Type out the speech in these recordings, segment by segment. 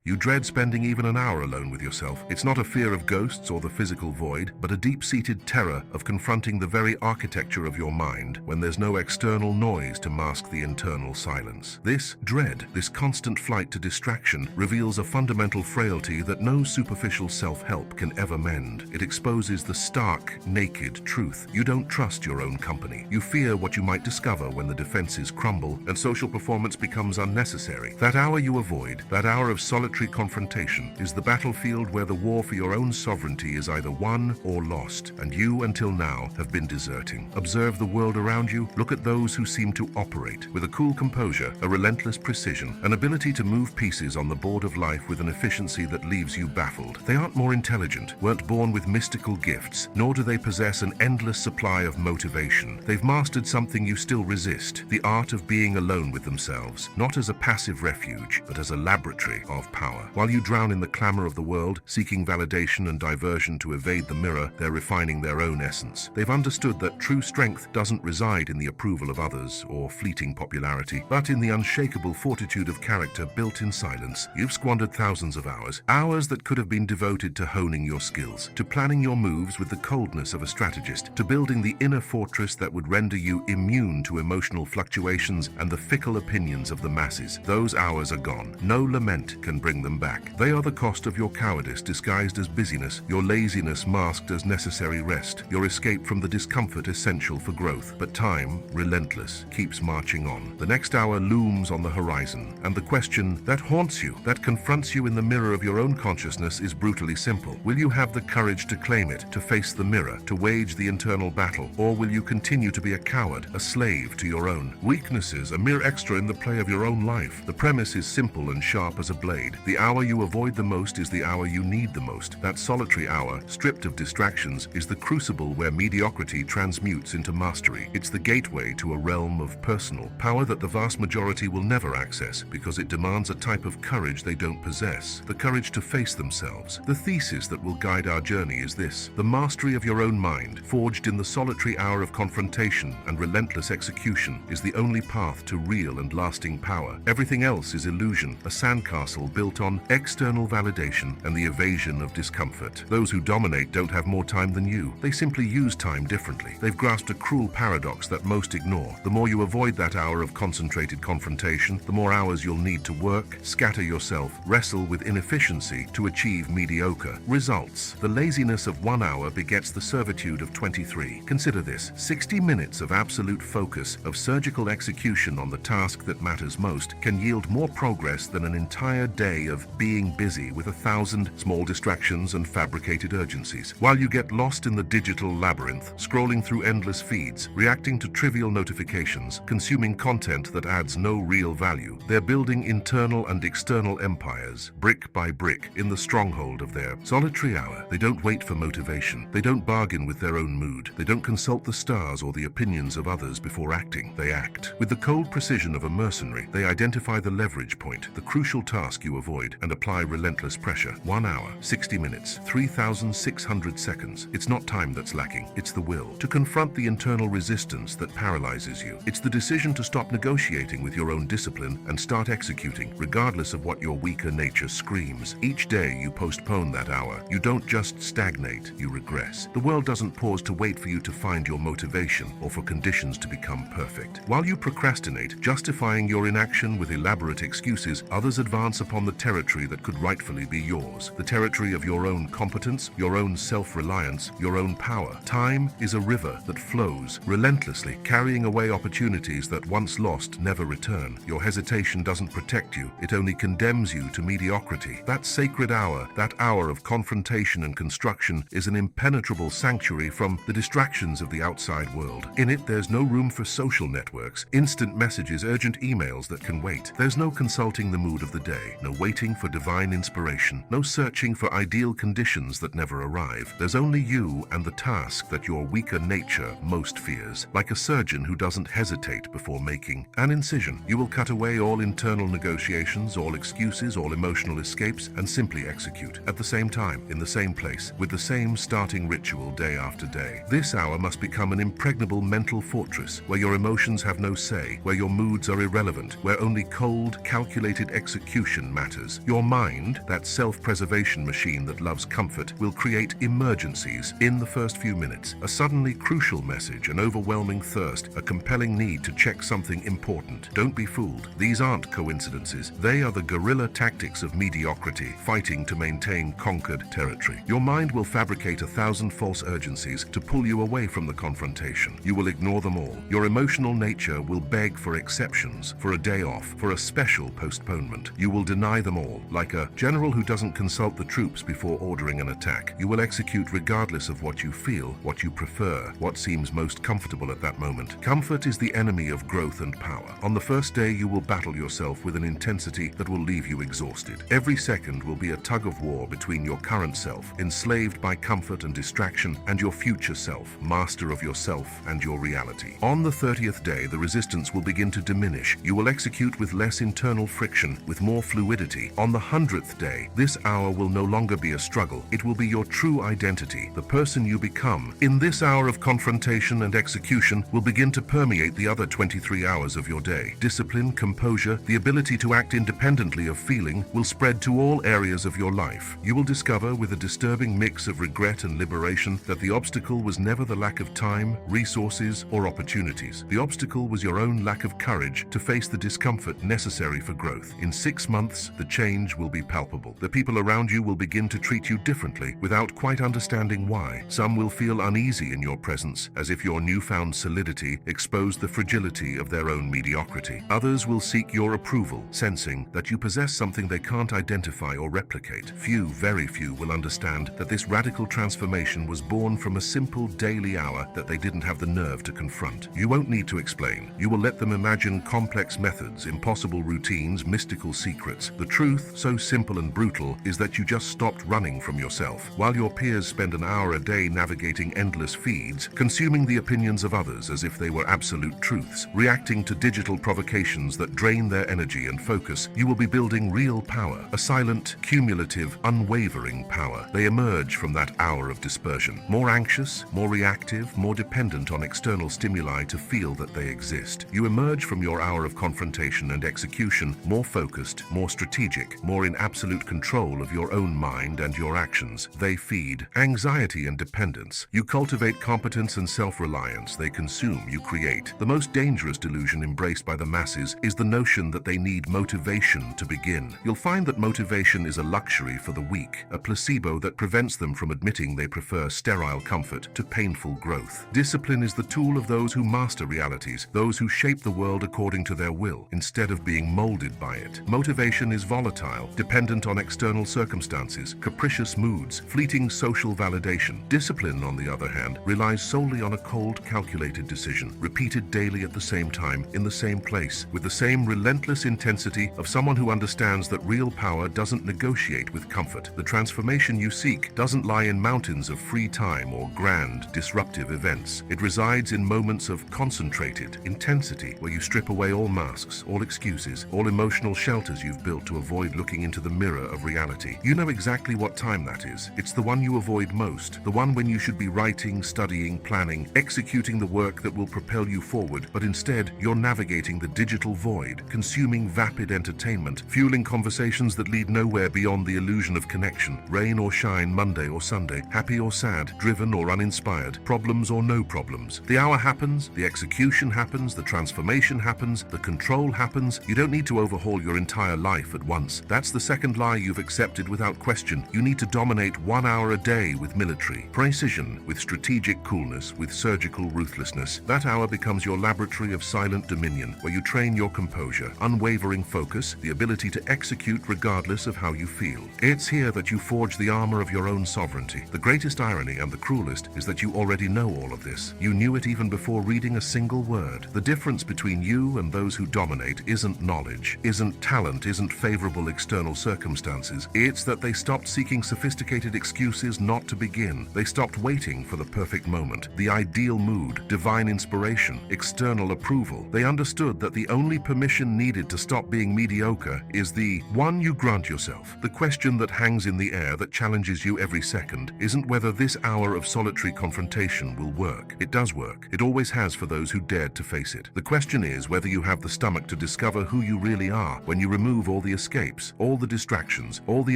You dread spending even an hour alone with yourself. It's not a fear of ghosts or the physical void, but a deep-seated terror of confronting the very architecture of your mind when there's no external noise to mask the internal silence. This dread, this constant flight to distraction, reveals a fundamental frailty that no superficial self-help can ever mend. It exposes the stark, naked truth. You don't trust your own company. You fear what you might discover when the defenses crumble and social performance becomes unnecessary. That hour you avoid, that hour of solitary confrontation, is the battlefield where the war for your own sovereignty is either won or lost, and you, until now, have been deserting. Observe the world around you. Look at those who seem to operate with a cool composure, a relentless precision, an ability to move pieces on the board of life with an efficiency that leaves you baffled. They aren't more intelligent, weren't born with mystical gifts, nor do they possess an endless supply of motivation. They've mastered something you still resist, the art of being alone with themselves, not as a passive refuge, but as a laboratory of power. While you drown in the clamor of the world, seeking validation and diversion to evade the mirror, they're refining their own essence. They've understood that true strength doesn't reside in the approval of others or fleeting popularity, but in the unshakable fortitude of character built in silence. You've squandered thousands of hours, hours that could have been devoted to honing your skills, to planning your moves with the coldness of a strategist, to building the inner fortress that would render you immune to emotional fluctuations and the fickle opinions of the masses. Those hours are gone. No lament can bring them back. They are the cost of your cowardice disguised as busyness, your laziness masked as necessary rest, your escape from the discomfort essential for growth. But time, relentless, keeps marching on. The next hour looms on the horizon, and the question that haunts you, that confronts you in the mirror of your own consciousness, is brutally simple. Will you have the courage to claim it, to face the mirror, to wage the internal battle, or will you continue to be a coward, a slave to your own weaknesses, a mere extra in the play of your own life? The premise is simple and sharp as a blade. The hour you avoid the most is the hour you need the most. That solitary hour, stripped of distractions, is the crucible where mediocrity transmutes into mastery. It's the gateway to a realm of personal power that the vast majority will never access because it demands a type of courage they don't possess, the courage to face themselves. The thesis that will guide our journey is this: the mastery of your own mind, forged in the solitary hour of confrontation and relentless execution, is the only path to real and lasting power. Everything else is illusion, a sandcastle built on external validation and the evasion of discomfort. Those who dominate don't have more time than you. They simply use time differently. They've grasped a cruel paradox that most ignore. The more you avoid that hour of concentrated confrontation, the more hours you'll need to work, scatter yourself, wrestle with inefficiency to achieve mediocre results. The laziness of 1 hour begets the servitude of 23. Consider this: 60 minutes of absolute focus, of surgical execution on the task that matters most, can yield more progress than an entire day of being busy with 1,000 small distractions and fabricated urgencies. While you get lost in the digital labyrinth, scrolling through endless feeds, reacting to trivial notifications, consuming content that adds no real value, they're building internal and external empires, brick by brick, in the stronghold of their solitary hour. They don't wait for motivation. They don't bargain with their own mood. They don't consult the stars or the opinions of others before acting. They act. With the cold precision of a mercenary, they identify the leverage point, the crucial task you avoid, and apply relentless pressure. 1 hour, 60 minutes, 3,600 seconds. It's not time that's lacking. It's the will to confront the internal resistance that paralyzes you. It's the decision to stop negotiating with your own discipline and start executing, regardless of what your weaker nature screams. Each day you postpone that hour, you don't just stagnate, you regress. The world doesn't pause to wait for you to find your motivation or for conditions to become perfect. While you procrastinate, justifying your inaction with elaborate excuses, others advance upon the territory that could rightfully be yours, the territory of your own competence, your own self-reliance, your own power. Time is a river that flows relentlessly, carrying away opportunities that once lost never return. Your hesitation doesn't protect you, it only condemns you to mediocrity. That sacred hour, that hour of confrontation and construction, is an impenetrable sanctuary from the distractions of the outside world. In it, there's no room for social networks, instant messages, urgent emails that can wait. There's no consulting the mood of the day, no waiting for divine inspiration, no searching for ideal conditions that never arrive. There's only you and the task that your weaker nature most fears. Like a surgeon who doesn't hesitate before making an incision, you will cut away all internal negotiations, all excuses, all emotional escapes, and simply execute. At the same time, in the same place, with the same starting ritual day after day. This hour must become an impregnable mental fortress, where your emotions have no say, where your moods are irrelevant, where only cold, calculated execution matters. enters. Your mind, that self-preservation machine that loves comfort, will create emergencies in the first few minutes. A suddenly crucial message, an overwhelming thirst, a compelling need to check something important. Don't be fooled. These aren't coincidences. They are the guerrilla tactics of mediocrity, fighting to maintain conquered territory. Your mind will fabricate 1,000 false urgencies to pull you away from the confrontation. You will ignore them all. Your emotional nature will beg for exceptions, for a day off, for a special postponement. You will deny them all, like a general who doesn't consult the troops before ordering an attack. You will execute regardless of what you feel, what you prefer, what seems most comfortable at that moment. Comfort is the enemy of growth and power. On the first day, you will battle yourself with an intensity that will leave you exhausted. Every second will be a tug of war between your current self, enslaved by comfort and distraction, and your future self, master of yourself and your reality. On the 30th day, the resistance will begin to diminish. You will execute with less internal friction, with more fluidity. On the 100th day, this hour will no longer be a struggle. It will be your true identity, the person you become. In this hour of confrontation and execution will begin to permeate the other 23 hours of your day. Discipline, composure, the ability to act independently of feeling will spread to all areas of your life. You will discover, with a disturbing mix of regret and liberation, that the obstacle was never the lack of time, resources, or opportunities. The obstacle was your own lack of courage to face the discomfort necessary for growth. In 6 months, the change will be palpable. The people around you will begin to treat you differently without quite understanding why. Some will feel uneasy in your presence, as if your newfound solidity exposed the fragility of their own mediocrity. Others will seek your approval, sensing that you possess something they can't identify or replicate. Few, very few, will understand that this radical transformation was born from a simple daily hour that they didn't have the nerve to confront. You won't need to explain. You will let them imagine complex methods, impossible routines, mystical secrets. The truth, so simple and brutal, is that you just stopped running from yourself. While your peers spend an hour a day navigating endless feeds, consuming the opinions of others as if they were absolute truths, reacting to digital provocations that drain their energy and focus, you will be building real power, a silent, cumulative, unwavering power. They emerge from that hour of dispersion, more anxious, more reactive, more dependent on external stimuli to feel that they exist. You emerge from your hour of confrontation and execution more focused, more strategic, more in absolute control of your own mind and your actions. They feed anxiety and dependence. You cultivate competence and self-reliance. They consume, you create. The most dangerous delusion embraced by the masses is the notion that they need motivation to begin. You'll find that motivation is a luxury for the weak, a placebo that prevents them from admitting they prefer sterile comfort to painful growth. Discipline is the tool of those who master realities, those who shape the world according to their will, instead of being molded by it. Motivation is volatile, dependent on external circumstances, capricious moods, fleeting social validation. Discipline, on the other hand, relies solely on a cold, calculated decision, repeated daily at the same time, in the same place, with the same relentless intensity of someone who understands that real power doesn't negotiate with comfort. The transformation you seek doesn't lie in mountains of free time or grand, disruptive events. It resides in moments of concentrated intensity, where you strip away all masks, all excuses, all emotional shelters you've built to avoid looking into the mirror of reality. You know exactly what time that is. It's the one you avoid most, the one when you should be writing, studying, planning, executing the work that will propel you forward, but instead you're navigating the digital void, consuming vapid entertainment, fueling conversations that lead nowhere beyond the illusion of connection. Rain or shine, Monday or Sunday, happy or sad, driven or uninspired, problems or no problems. The hour happens, the execution happens, the transformation happens, the control happens. You don't need to overhaul your entire life at once. That's the second lie you've accepted without question. You need to dominate 1 hour a day with military precision, with strategic coolness, with surgical ruthlessness. That hour becomes your laboratory of silent dominion, where you train your composure, unwavering focus, the ability to execute regardless of how you feel. It's here that you forge the armor of your own sovereignty. The greatest irony and the cruelest is that you already know all of this. You knew it even before reading a single word. The difference between you and those who dominate isn't knowledge, isn't talent, isn't favorable external circumstances. It's that they stopped seeking sophisticated excuses not to begin. They stopped waiting for the perfect moment, the ideal mood, divine inspiration, external approval. They understood that the only permission needed to stop being mediocre is the one you grant yourself. The question that hangs in the air, that challenges you every second, isn't whether this hour of solitary confrontation will work. It does work. It always has for those who dared to face it. The question is whether you have the stomach to discover who you really are when you remove all the escapes, all the distractions, all the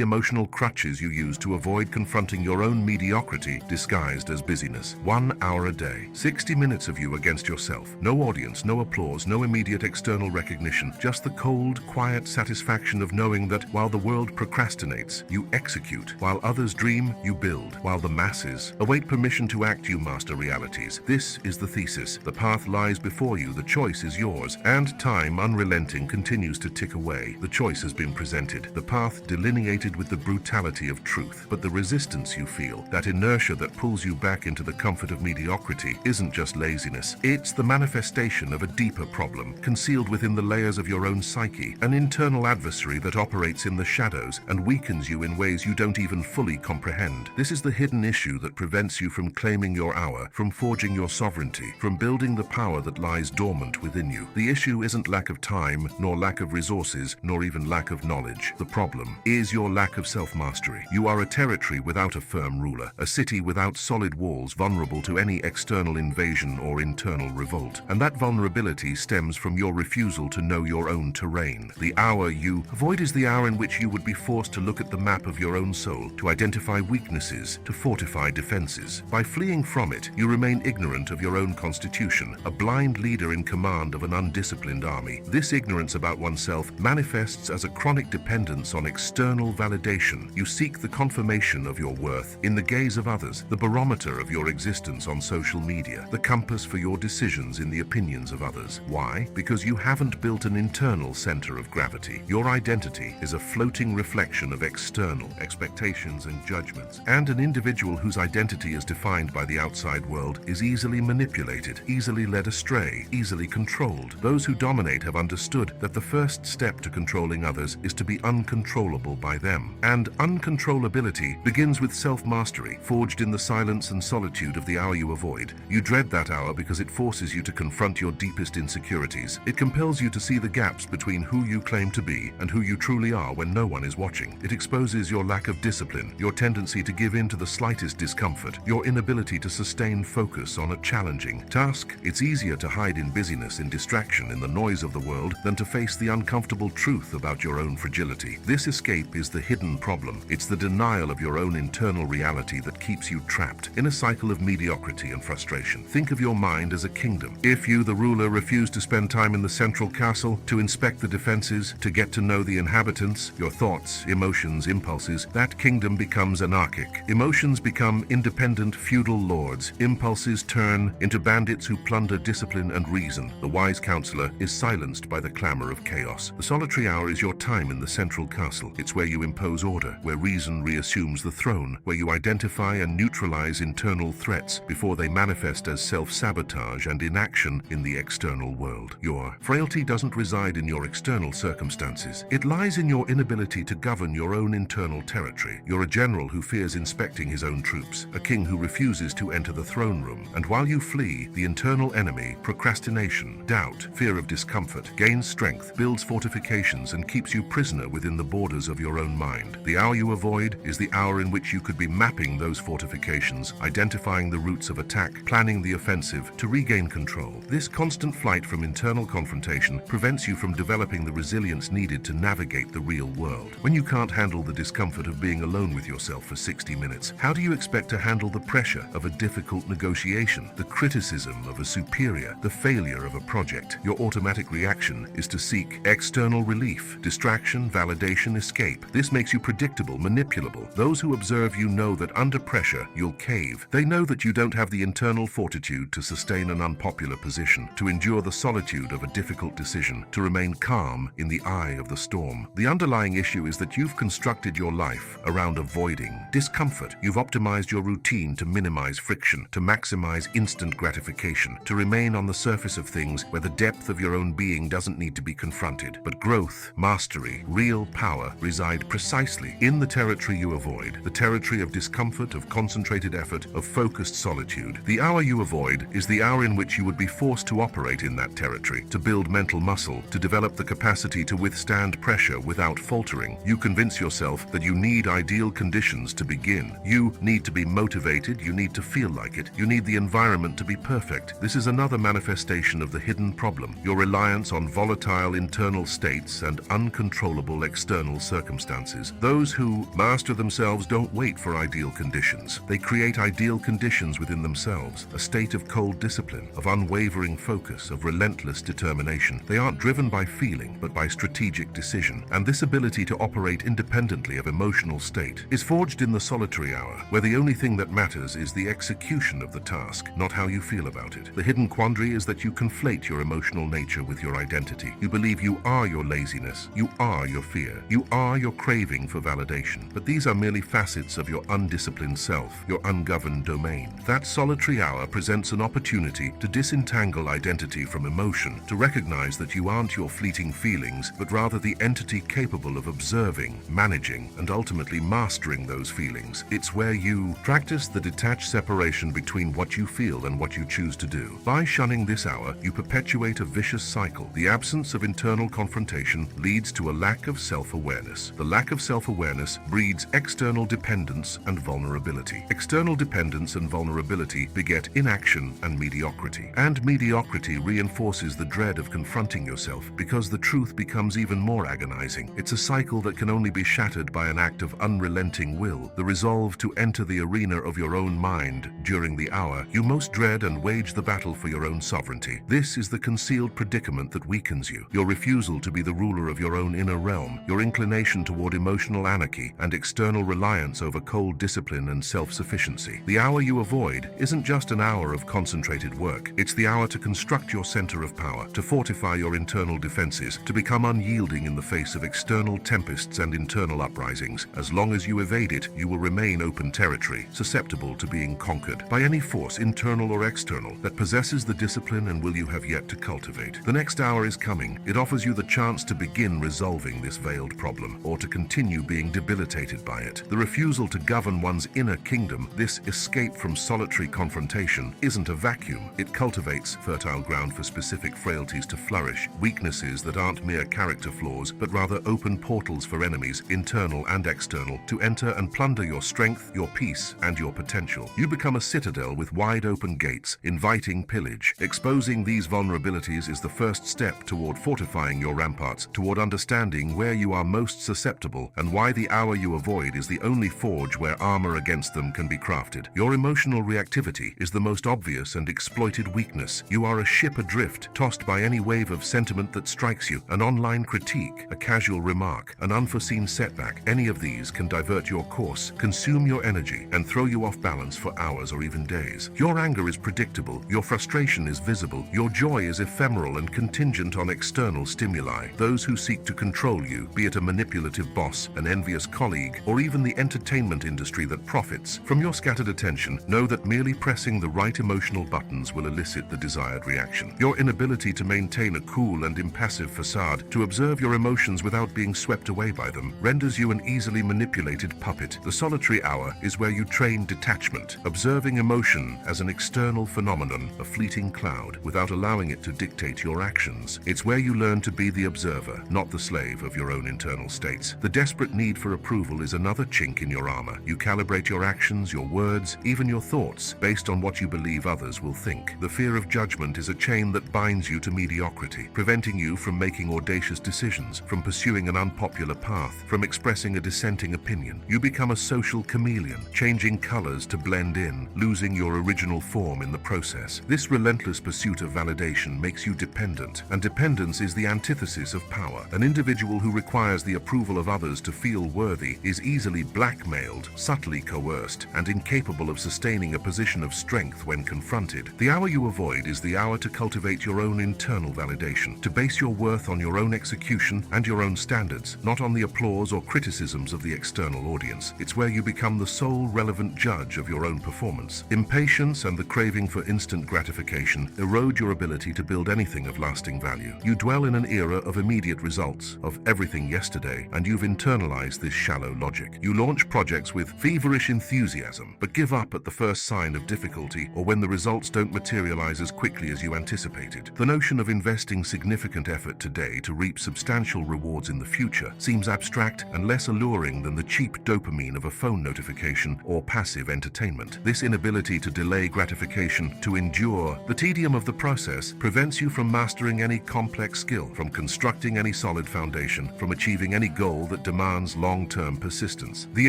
emotional crutches you use to avoid confronting your own mediocrity disguised as busyness. 1 hour a day. 60 minutes of you against yourself. No audience, no applause, no immediate external recognition. Just the cold, quiet satisfaction of knowing that while the world procrastinates, you execute. While others dream, you build. While the masses await permission to act, you master realities. This is the thesis. The path lies before you. The choice is yours. And time, unrelenting, continues to tick away. The choice has been presented. The path delineated with the brutality of truth. But the resistance you feel, that inertia that pulls you back into the comfort of mediocrity, isn't just laziness. It's the manifestation of a deeper problem, concealed within the layers of your own psyche, an internal adversary that operates in the shadows and weakens you in ways you don't even fully comprehend. This is the hidden issue that prevents you from claiming your hour, from forging your sovereignty, from building the power that lies dormant within you. The issue isn't lack of time, nor lack of resources, nor even lack of knowledge. The problem is your lack of self-mastery. You are a territory without a firm ruler, a city without solid walls, vulnerable to any external invasion or internal revolt. And that vulnerability stems from your refusal to know your own terrain. The hour you avoid is the hour in which you would be forced to look at the map of your own soul, to identify weaknesses, to fortify defenses. By fleeing from it, you remain ignorant of your own constitution, a blind leader in command of an undisciplined army. This ignorance about oneself manifests as a chronic dependence on external validation. You seek the confirmation of your worth in the gaze of others, the barometer of your existence on social media, the compass for your decisions in the opinions of others. Why? Because you haven't built an internal center of gravity. Your identity is a floating reflection of external expectations and judgments. And an individual whose identity is defined by the outside world is easily manipulated, easily led astray, easily controlled. Those who dominate have understood that the first step to controlling others is to be uncontrollable by them. And uncontrollability begins with self-mastery, forged in the silence and solitude of the hour you avoid. You dread that hour because it forces you to confront your deepest insecurities. It compels you to see the gaps between who you claim to be and who you truly are when no one is watching. It exposes your lack of discipline, your tendency to give in to the slightest discomfort, your inability to sustain focus on a challenging task. It's easier to hide in busyness, in distraction, in the noise of the world, than to face the uncomfortable truth about your own fragility. This escape is the hidden problem. It's the denial of your own internal reality that keeps you trapped in a cycle of mediocrity and frustration. Think of your mind as a kingdom. If you, the ruler, refuse to spend time in the central castle, to inspect the defenses, to get to know the inhabitants, your thoughts, emotions, impulses, that kingdom becomes anarchic. Emotions become independent feudal lords. Impulses turn into bandits who plunder discipline and reason. The wise counselor is silenced by the clamor of chaos. The solitary hour is your time in the central castle. It's where you impose order, where reason reassumes the throne, where you identify and neutralize internal threats before they manifest as self-sabotage and inaction in the external world. Your frailty doesn't reside in your external circumstances. It lies in your inability to govern your own internal territory. You're a general who fears inspecting his own troops, a king who refuses to enter the throne room. And while you flee, the internal enemy, procrastination, doubt, fear of discomfort, gains strength, builds fortifications, and keeps you prisoner within the borders of your own mind. The hour you avoid is the hour in which you could be mapping those fortifications, identifying the routes of attack, planning the offensive to regain control. This constant flight from internal confrontation prevents you from developing the resilience needed to navigate the real world. When you can't handle the discomfort of being alone with yourself for 60 minutes, how do you expect to handle the pressure of a difficult negotiation, the criticism of a superior, the failure of a project? Your automatic reaction is to seek external relief, distraction, validation, escape. This makes you predictable, manipulable. Those who observe you know that under pressure, you'll cave. They know that you don't have the internal fortitude to sustain an unpopular position, to endure the solitude of a difficult decision, to remain calm in the eye of the storm. The underlying issue is that you've constructed your life around avoiding discomfort. You've optimized your routine to minimize friction, to maximize instant gratification, to remain on the surface of things where the depth of your own being doesn't need to be confronted. But growth, mastery, real power reside precisely in the territory you avoid, the territory of discomfort, of concentrated effort, of focused solitude. The hour you avoid is the hour in which you would be forced to operate in that territory, to build mental muscle, to develop the capacity to withstand pressure without faltering. You convince yourself that you need ideal conditions to begin. You need to be motivated, you need to feel like it, you need the environment to be perfect. This is another manifestation of the hidden problem, your reliance on volatile internal states and uncontrollable external circumstances. Those who master themselves don't wait for ideal conditions. They create ideal conditions within themselves, a state of cold discipline, of unwavering focus, of relentless determination. They aren't driven by feeling, but by strategic decision. And this ability to operate independently of emotional state is forged in the solitary hour, where the only thing that matters is the execution of the task, not how you feel about it. The hidden quandary is that you conflate your emotional nature with your identity. You believe you are your laziness, you are your fear, you are your craving for validation. But these are merely facets of your undisciplined self, your ungoverned domain. That solitary hour presents an opportunity to disentangle identity from emotion, to recognize that you aren't your fleeting feelings, but rather the entity capable of observing, managing, and ultimately mastering those feelings. It's where you practice the detached separation between what you feel and what you choose to do. By shunning this hour, you perpetuate a vicious cycle. The absence of internal confrontation leads to a lack of self-awareness. The lack of self-awareness breeds external dependence and vulnerability. External dependence and vulnerability beget inaction and mediocrity. And mediocrity reinforces the dread of confronting yourself because the truth becomes even more agonizing. It's a cycle that can only be shattered by an act of unrelenting will, the resolve to enter the arena of your own mind during the hour you most dread and wage the battle for your own sovereignty. This is the concealed predicament that weakens you. Your refusal to be the ruler of your own inner realm, your inclination toward emotional anarchy and external reliance over cold discipline and self-sufficiency. The hour you avoid isn't just an hour of concentrated work. It's the hour to construct your center of power, to fortify your internal defenses, to become unyielding in the face of external tempests and internal uprisings. As long as you evade it, you will remain open territory, susceptible to being conquered by any force, internal or external, that possesses the discipline and will you have yet to cultivate. The next hour is coming. It offers you the chance to begin resolving this veiled problem, or to continue being debilitated by it. The refusal to govern one's inner kingdom, this escape from solitary confrontation, isn't a vacuum. It cultivates fertile ground for specific frailties to flourish, weaknesses that aren't mere character flaws, but rather open portals for enemies, internal and external, to enter and plunder your strength, your peace, and your potential. You become a citadel with wide open gates, inviting pillage. Exposing these vulnerabilities is the first step toward fortifying your ramparts, toward understanding where you are most susceptible and why the hour you avoid is the only forge where armor against them can be crafted. Your emotional reactivity is the most obvious and exploited weakness. You are a ship adrift, tossed by any wave of sentiment that strikes you. An online critique, a casual remark, an unforeseen setback, any of these can divert your course, consume your energy, and throw you off balance for hours or even days. Your anger is predictable, your frustration is visible, your joy is ephemeral and contingent on external stimuli. Those who seek to control you, be it a manipulative boss, an envious colleague, or even the entertainment industry that profits from your scattered attention, know that merely pressing the right emotional buttons will elicit the desired reaction. Your inability to maintain a cool and impassive facade, to observe your emotions without being swept away by them, renders you an easily manipulated puppet. The solitary hour is where you train detachment, observing emotion as an external phenomenon, a fleeting cloud, without allowing it to dictate your actions. It's where you learn to be the observer, not the slave of your own internal states. The desperate need for approval is another chink in your armor. You calibrate your actions, your words, even your thoughts, based on what you believe others will think. The fear of judgment is a chain that binds you to mediocrity, preventing you from making audacious decisions, from pursuing an unpopular path, from expressing a dissenting opinion. You become a social chameleon, changing colors to blend in, losing your original form in the process. This relentless pursuit of validation makes you dependent, and dependence is the antithesis of power. An individual who requires the approval of others to feel worthy is easily blackmailed, subtly coerced, and incapable of sustaining a position of strength when confronted. The hour you avoid is the hour to cultivate your own internal validation, to base your worth on your own execution and your own standards, not on the applause or criticisms of the external audience. It's where you become the sole relevant judge of your own performance. Impatience and the craving for instant gratification erode your ability to build anything of lasting value. You dwell in an era of immediate results, of everything yesterday, and you've internalized this shallow logic. You launch projects with feverish enthusiasm, but give up at the first sign of difficulty or when the results don't materialize as quickly as you anticipated. The notion of investing significant effort today to reap substantial rewards in the future seems abstract and less alluring than the cheap dopamine of a phone notification or passive entertainment. This inability to delay gratification, to endure the tedium of the process, prevents you from mastering any complex skill, from constructing any solid solid foundation from achieving any goal that demands long-term persistence. The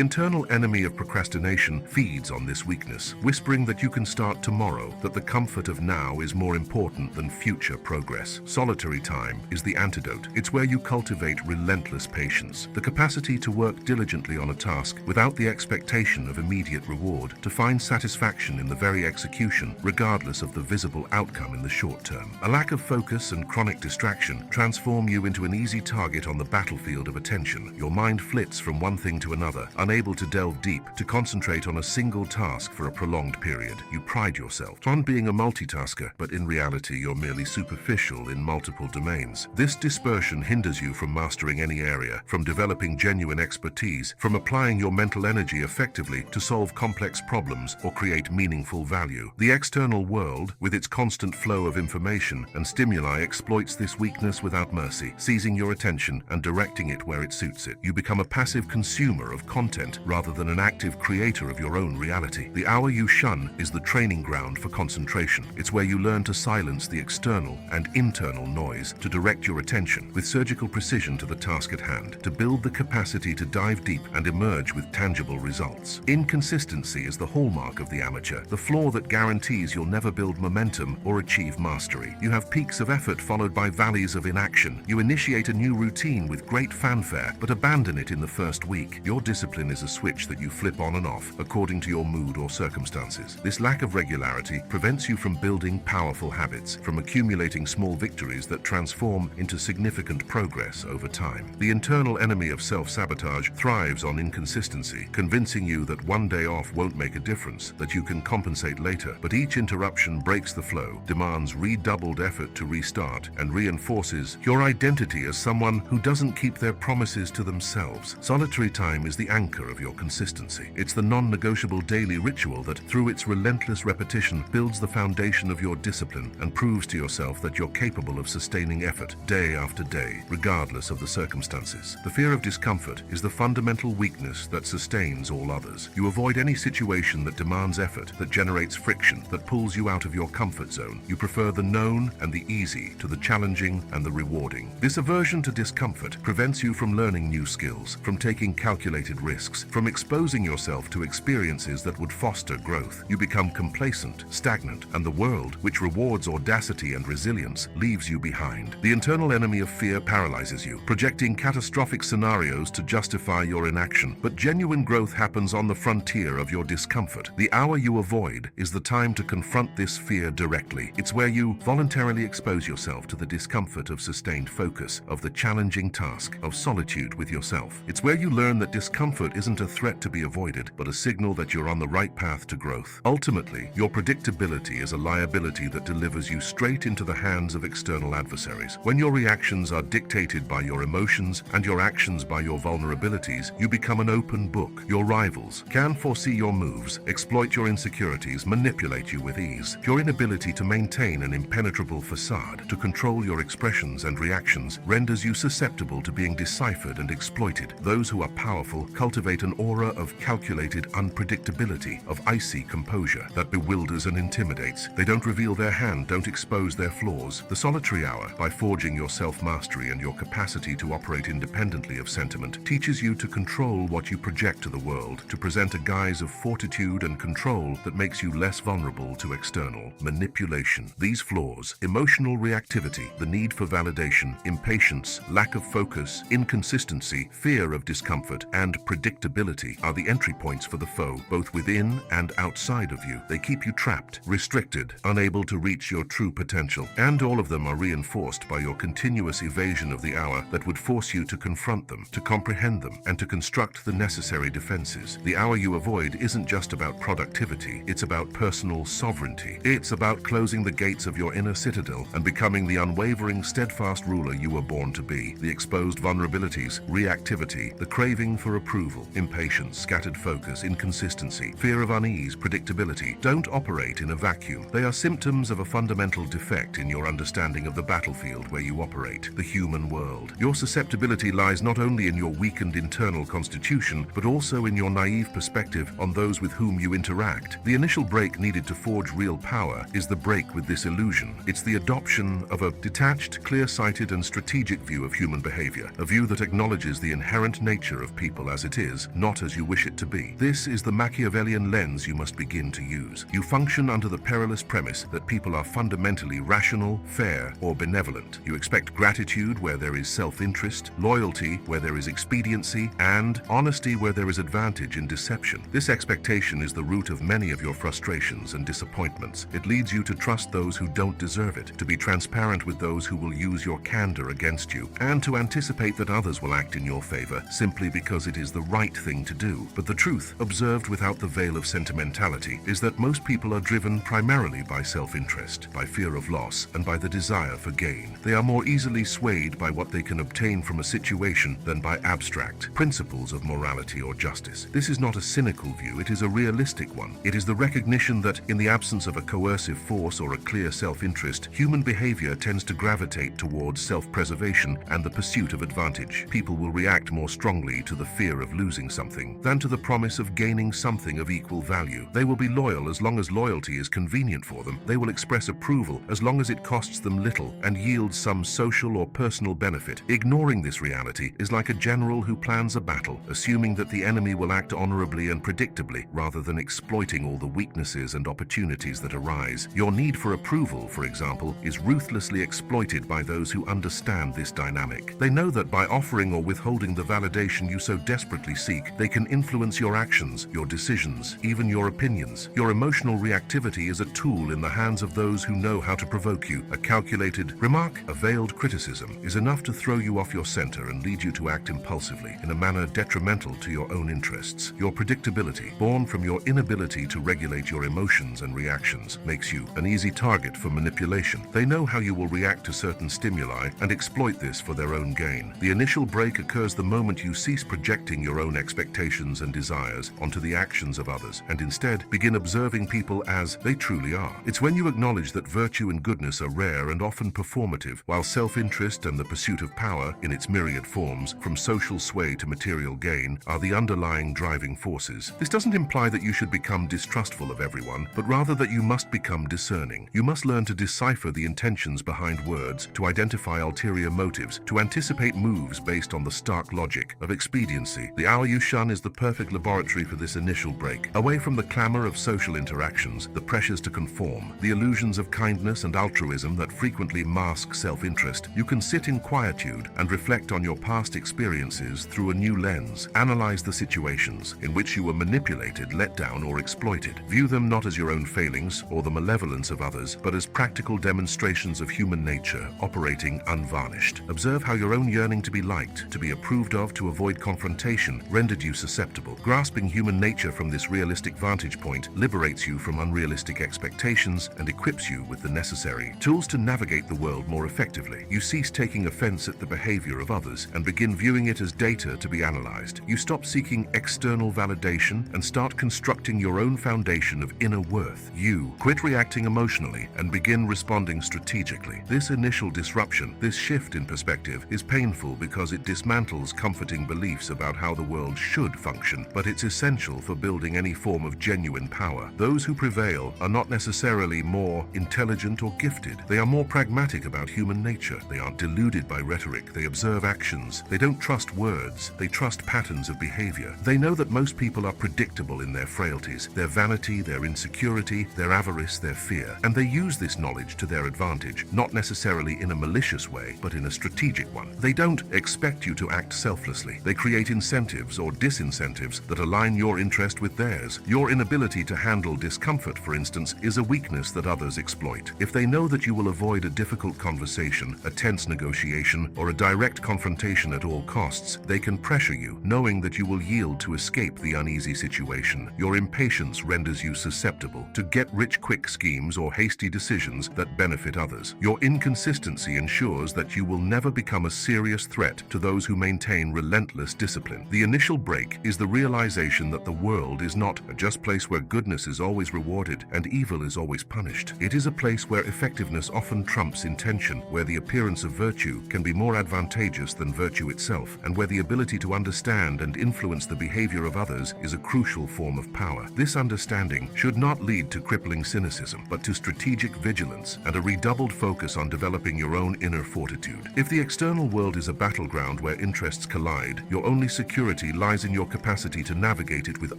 internal enemy of procrastination feeds on this weakness, whispering that you can start tomorrow, that the comfort of now is more important than future progress. Solitary time is the antidote. It's where you cultivate relentless patience, the capacity to work diligently on a task without the expectation of immediate reward, to find satisfaction in the very execution, regardless of the visible outcome in the short term. A lack of focus and chronic distraction transform you into an easy target on the battlefield of attention. Your mind flits from one thing to another, unable to delve deep, to concentrate on a single task for a prolonged period. You pride yourself on being a multitasker, but in reality you're merely superficial in multiple domains. This dispersion hinders you from mastering any area, from developing genuine expertise, from applying your mental energy effectively to solve complex problems or create meaningful value. The external world, with its constant flow of information and stimuli, exploits this weakness without mercy, seizing your attention and directing it where it suits it. You become a passive consumer of content rather than an active creator of your own reality. The hour you shun is the training ground for concentration. It's where you learn to silence the external and internal noise, to direct your attention with surgical precision to the task at hand, to build the capacity to dive deep and emerge with tangible results. Inconsistency is the hallmark of the amateur, the flaw that guarantees you'll never build momentum or achieve mastery. You have peaks of effort followed by valleys of inaction. You initiate a new routine with great fanfare, but abandon it in the first week. Your discipline is a switch that you flip on and off according to your mood or circumstances. This lack of regularity prevents you from building powerful habits, from accumulating small victories that transform into significant progress over time. The internal enemy of self-sabotage thrives on inconsistency, convincing you that one day off won't make a difference, that you can compensate later. But each interruption breaks the flow, demands redoubled effort to restart, and reinforces your identity as someone who doesn't keep their promises to themselves. Solitary time is the anchor of your consistency. It's the non-negotiable daily ritual that, through its relentless repetition, builds the foundation of your discipline and proves to yourself that you're capable of sustaining effort day after day, regardless of the circumstances. The fear of discomfort is the fundamental weakness that sustains all others. You avoid any situation that demands effort, that generates friction, that pulls you out of your comfort zone. You prefer the known and the easy to the challenging and the rewarding. This aversion to discomfort prevents you from learning new skills, from taking calculated risks, from exposing yourself to experiences that would foster growth. You become complacent, stagnant, and the world, which rewards audacity and resilience, leaves you behind. The internal enemy of fear paralyzes you, projecting catastrophic scenarios to justify your inaction. But genuine growth happens on the frontier of your discomfort. The hour you avoid is the time to confront this fear directly. It's where you voluntarily expose yourself to the discomfort of sustained focus, of the challenging task, of solitude with yourself. It's where you learn that discomfort isn't a threat to be avoided, but a signal that you're on the right path to growth. Ultimately, your predictability is a liability that delivers you straight into the hands of external adversaries. When your reactions are dictated by your emotions and your actions by your vulnerabilities, you become an open book. Your rivals can foresee your moves, exploit your insecurities, manipulate you with ease. Your inability to maintain an impenetrable facade, to control your expressions and reactions, renders you susceptible to being deciphered and exploited. Those who are powerful cultivate an aura of calculated unpredictability, of icy composure that bewilders and intimidates. They don't reveal their hand, don't expose their flaws. The solitary hour, by forging your self-mastery and your capacity to operate independently of sentiment, teaches you to control what you project to the world, to present a guise of fortitude and control that makes you less vulnerable to external manipulation. These flaws, emotional reactivity, the need for validation, impatience, lack of focus, inconsistency, fear of discomfort, and predictability, are the entry points for the foe, both within and outside of you. They keep you trapped, restricted, unable to reach your true potential. And all of them are reinforced by your continuous evasion of the hour that would force you to confront them, to comprehend them, and to construct the necessary defenses. The hour you avoid isn't just about productivity, it's about personal sovereignty. It's about closing the gates of your inner citadel and becoming the unwavering, steadfast ruler you were born to be. The exposed vulnerabilities, reactivity, the craving for approval, impatience, scattered focus, inconsistency, fear of unease, predictability, don't operate in a vacuum. They are symptoms of a fundamental defect in your understanding of the battlefield where you operate, the human world. Your susceptibility lies not only in your weakened internal constitution, but also in your naive perspective on those with whom you interact. The initial break needed to forge real power is the break with this illusion. It's the adoption of a detached, clear-sighted, and strategic view of human behavior, a view that acknowledges the inherent nature of people as it is, not as you wish it to be. This is the Machiavellian lens you must begin to use. You function under the perilous premise that people are fundamentally rational, fair, or benevolent. You expect gratitude where there is self-interest, loyalty where there is expediency, and honesty where there is advantage in deception. This expectation is the root of many of your frustrations and disappointments. It leads you to trust those who don't deserve it, to be transparent with those who will use your candor against you, and to anticipate that others will act in your favor simply because it is the right thing to do. But the truth, observed without the veil of sentimentality, is that most people are driven primarily by self-interest, by fear of loss, and by the desire for gain. They are more easily swayed by what they can obtain from a situation than by abstract principles of morality or justice. This is not a cynical view, it is a realistic one. It is the recognition that, in the absence of a coercive force or a clear self-interest, human behavior tends to gravitate towards self-preservation and the pursuit of advantage. People will react more strongly to the fear of losing something than to the promise of gaining something of equal value. They will be loyal as long as loyalty is convenient for them. They will express approval as long as it costs them little and yields some social or personal benefit. Ignoring this reality is like a general who plans a battle, assuming that the enemy will act honorably and predictably, rather than exploiting all the weaknesses and opportunities that arise. Your need for approval, for example, is ruthlessly exploited by those who understand this dynamic. They know that by offering or withholding the validation you so desperately seek, they can influence your actions, your decisions, even your opinions. Your emotional reactivity is a tool in the hands of those who know how to provoke you. A calculated remark, a veiled criticism, is enough to throw you off your center and lead you to act impulsively in a manner detrimental to your own interests. Your predictability, born from your inability to regulate your emotions and reactions, makes you an easy target for manipulation. They know how you will react to certain stimuli and exploit this for their own gain. The initial break occurs the moment you cease projecting your own expectations and desires onto the actions of others and instead begin observing people as they truly are. It's when you acknowledge that virtue and goodness are rare and often performative, while self-interest and the pursuit of power in its myriad forms, from social sway to material gain, are the underlying driving forces. This doesn't imply that you should become distrustful of everyone, but rather that you must become discerning. You must learn to decipher the intentions behind words, to identify ulterior motives, to anticipate moves based on the stark logic of expediency. The hour you shun is the perfect laboratory for this initial break. Away from the clamor of social interactions, the pressures to conform, the illusions of kindness and altruism that frequently mask self-interest, you can sit in quietude and reflect on your past experiences through a new lens. Analyze the situations in which you were manipulated, let down, or exploited. View them not as your own failings or the malevolence of others, but as practical demonstrations of human nature operating unvarnished. Observe how your own yearning to be liked, to be approved of, to avoid confrontation, rendered you susceptible. Grasping human nature from this realistic vantage point liberates you from unrealistic expectations and equips you with the necessary tools to navigate the world more effectively. You cease taking offense at the behavior of others and begin viewing it as data to be analyzed. You stop seeking external validation and start constructing your own foundation of inner worth. You quit reacting emotionally and begin responding strategically. This initial disruption, this shift in perspective, is painful because it dismantles comforting beliefs about how the world should function, but it's essential for building any form of genuine power. Those who prevail are not necessarily more intelligent or gifted. They are more pragmatic about human nature. They aren't deluded by rhetoric. They observe actions. They don't trust words. They trust patterns of behavior. They know that most people are predictable in their frailties, their vanity, their insecurity, their avarice, their fear, and they use this knowledge to their advantage, not necessarily in a malicious way, but in a strategic one. They don't expect you to act selflessly. They create incentives or disincentives that align your interest with theirs. Your inability to handle discomfort, for instance, is a weakness that others exploit. If they know that you will avoid a difficult conversation, a tense negotiation, or a direct confrontation at all costs, they can pressure you, knowing that you will yield to escape the uneasy situation. Your impatience renders you susceptible to get-rich-quick schemes or hasty decisions that benefit others. Your inconsistency ensures that you will never become a serious threat to those who maintain relentless discipline. The initial break is the realization that the world is not a just place where goodness is always rewarded and evil is always punished. It is a place where effectiveness often trumps intention, where the appearance of virtue can be more advantageous than virtue itself, and where the ability to understand and influence the behavior of others is a crucial form of power. This understanding should not lead to crippling cynicism, but to strategic vigilance and a redoubled focus on developing your own inner fortitude. If the external world is a battleground where interests collide, your only security lies in your capacity to navigate it with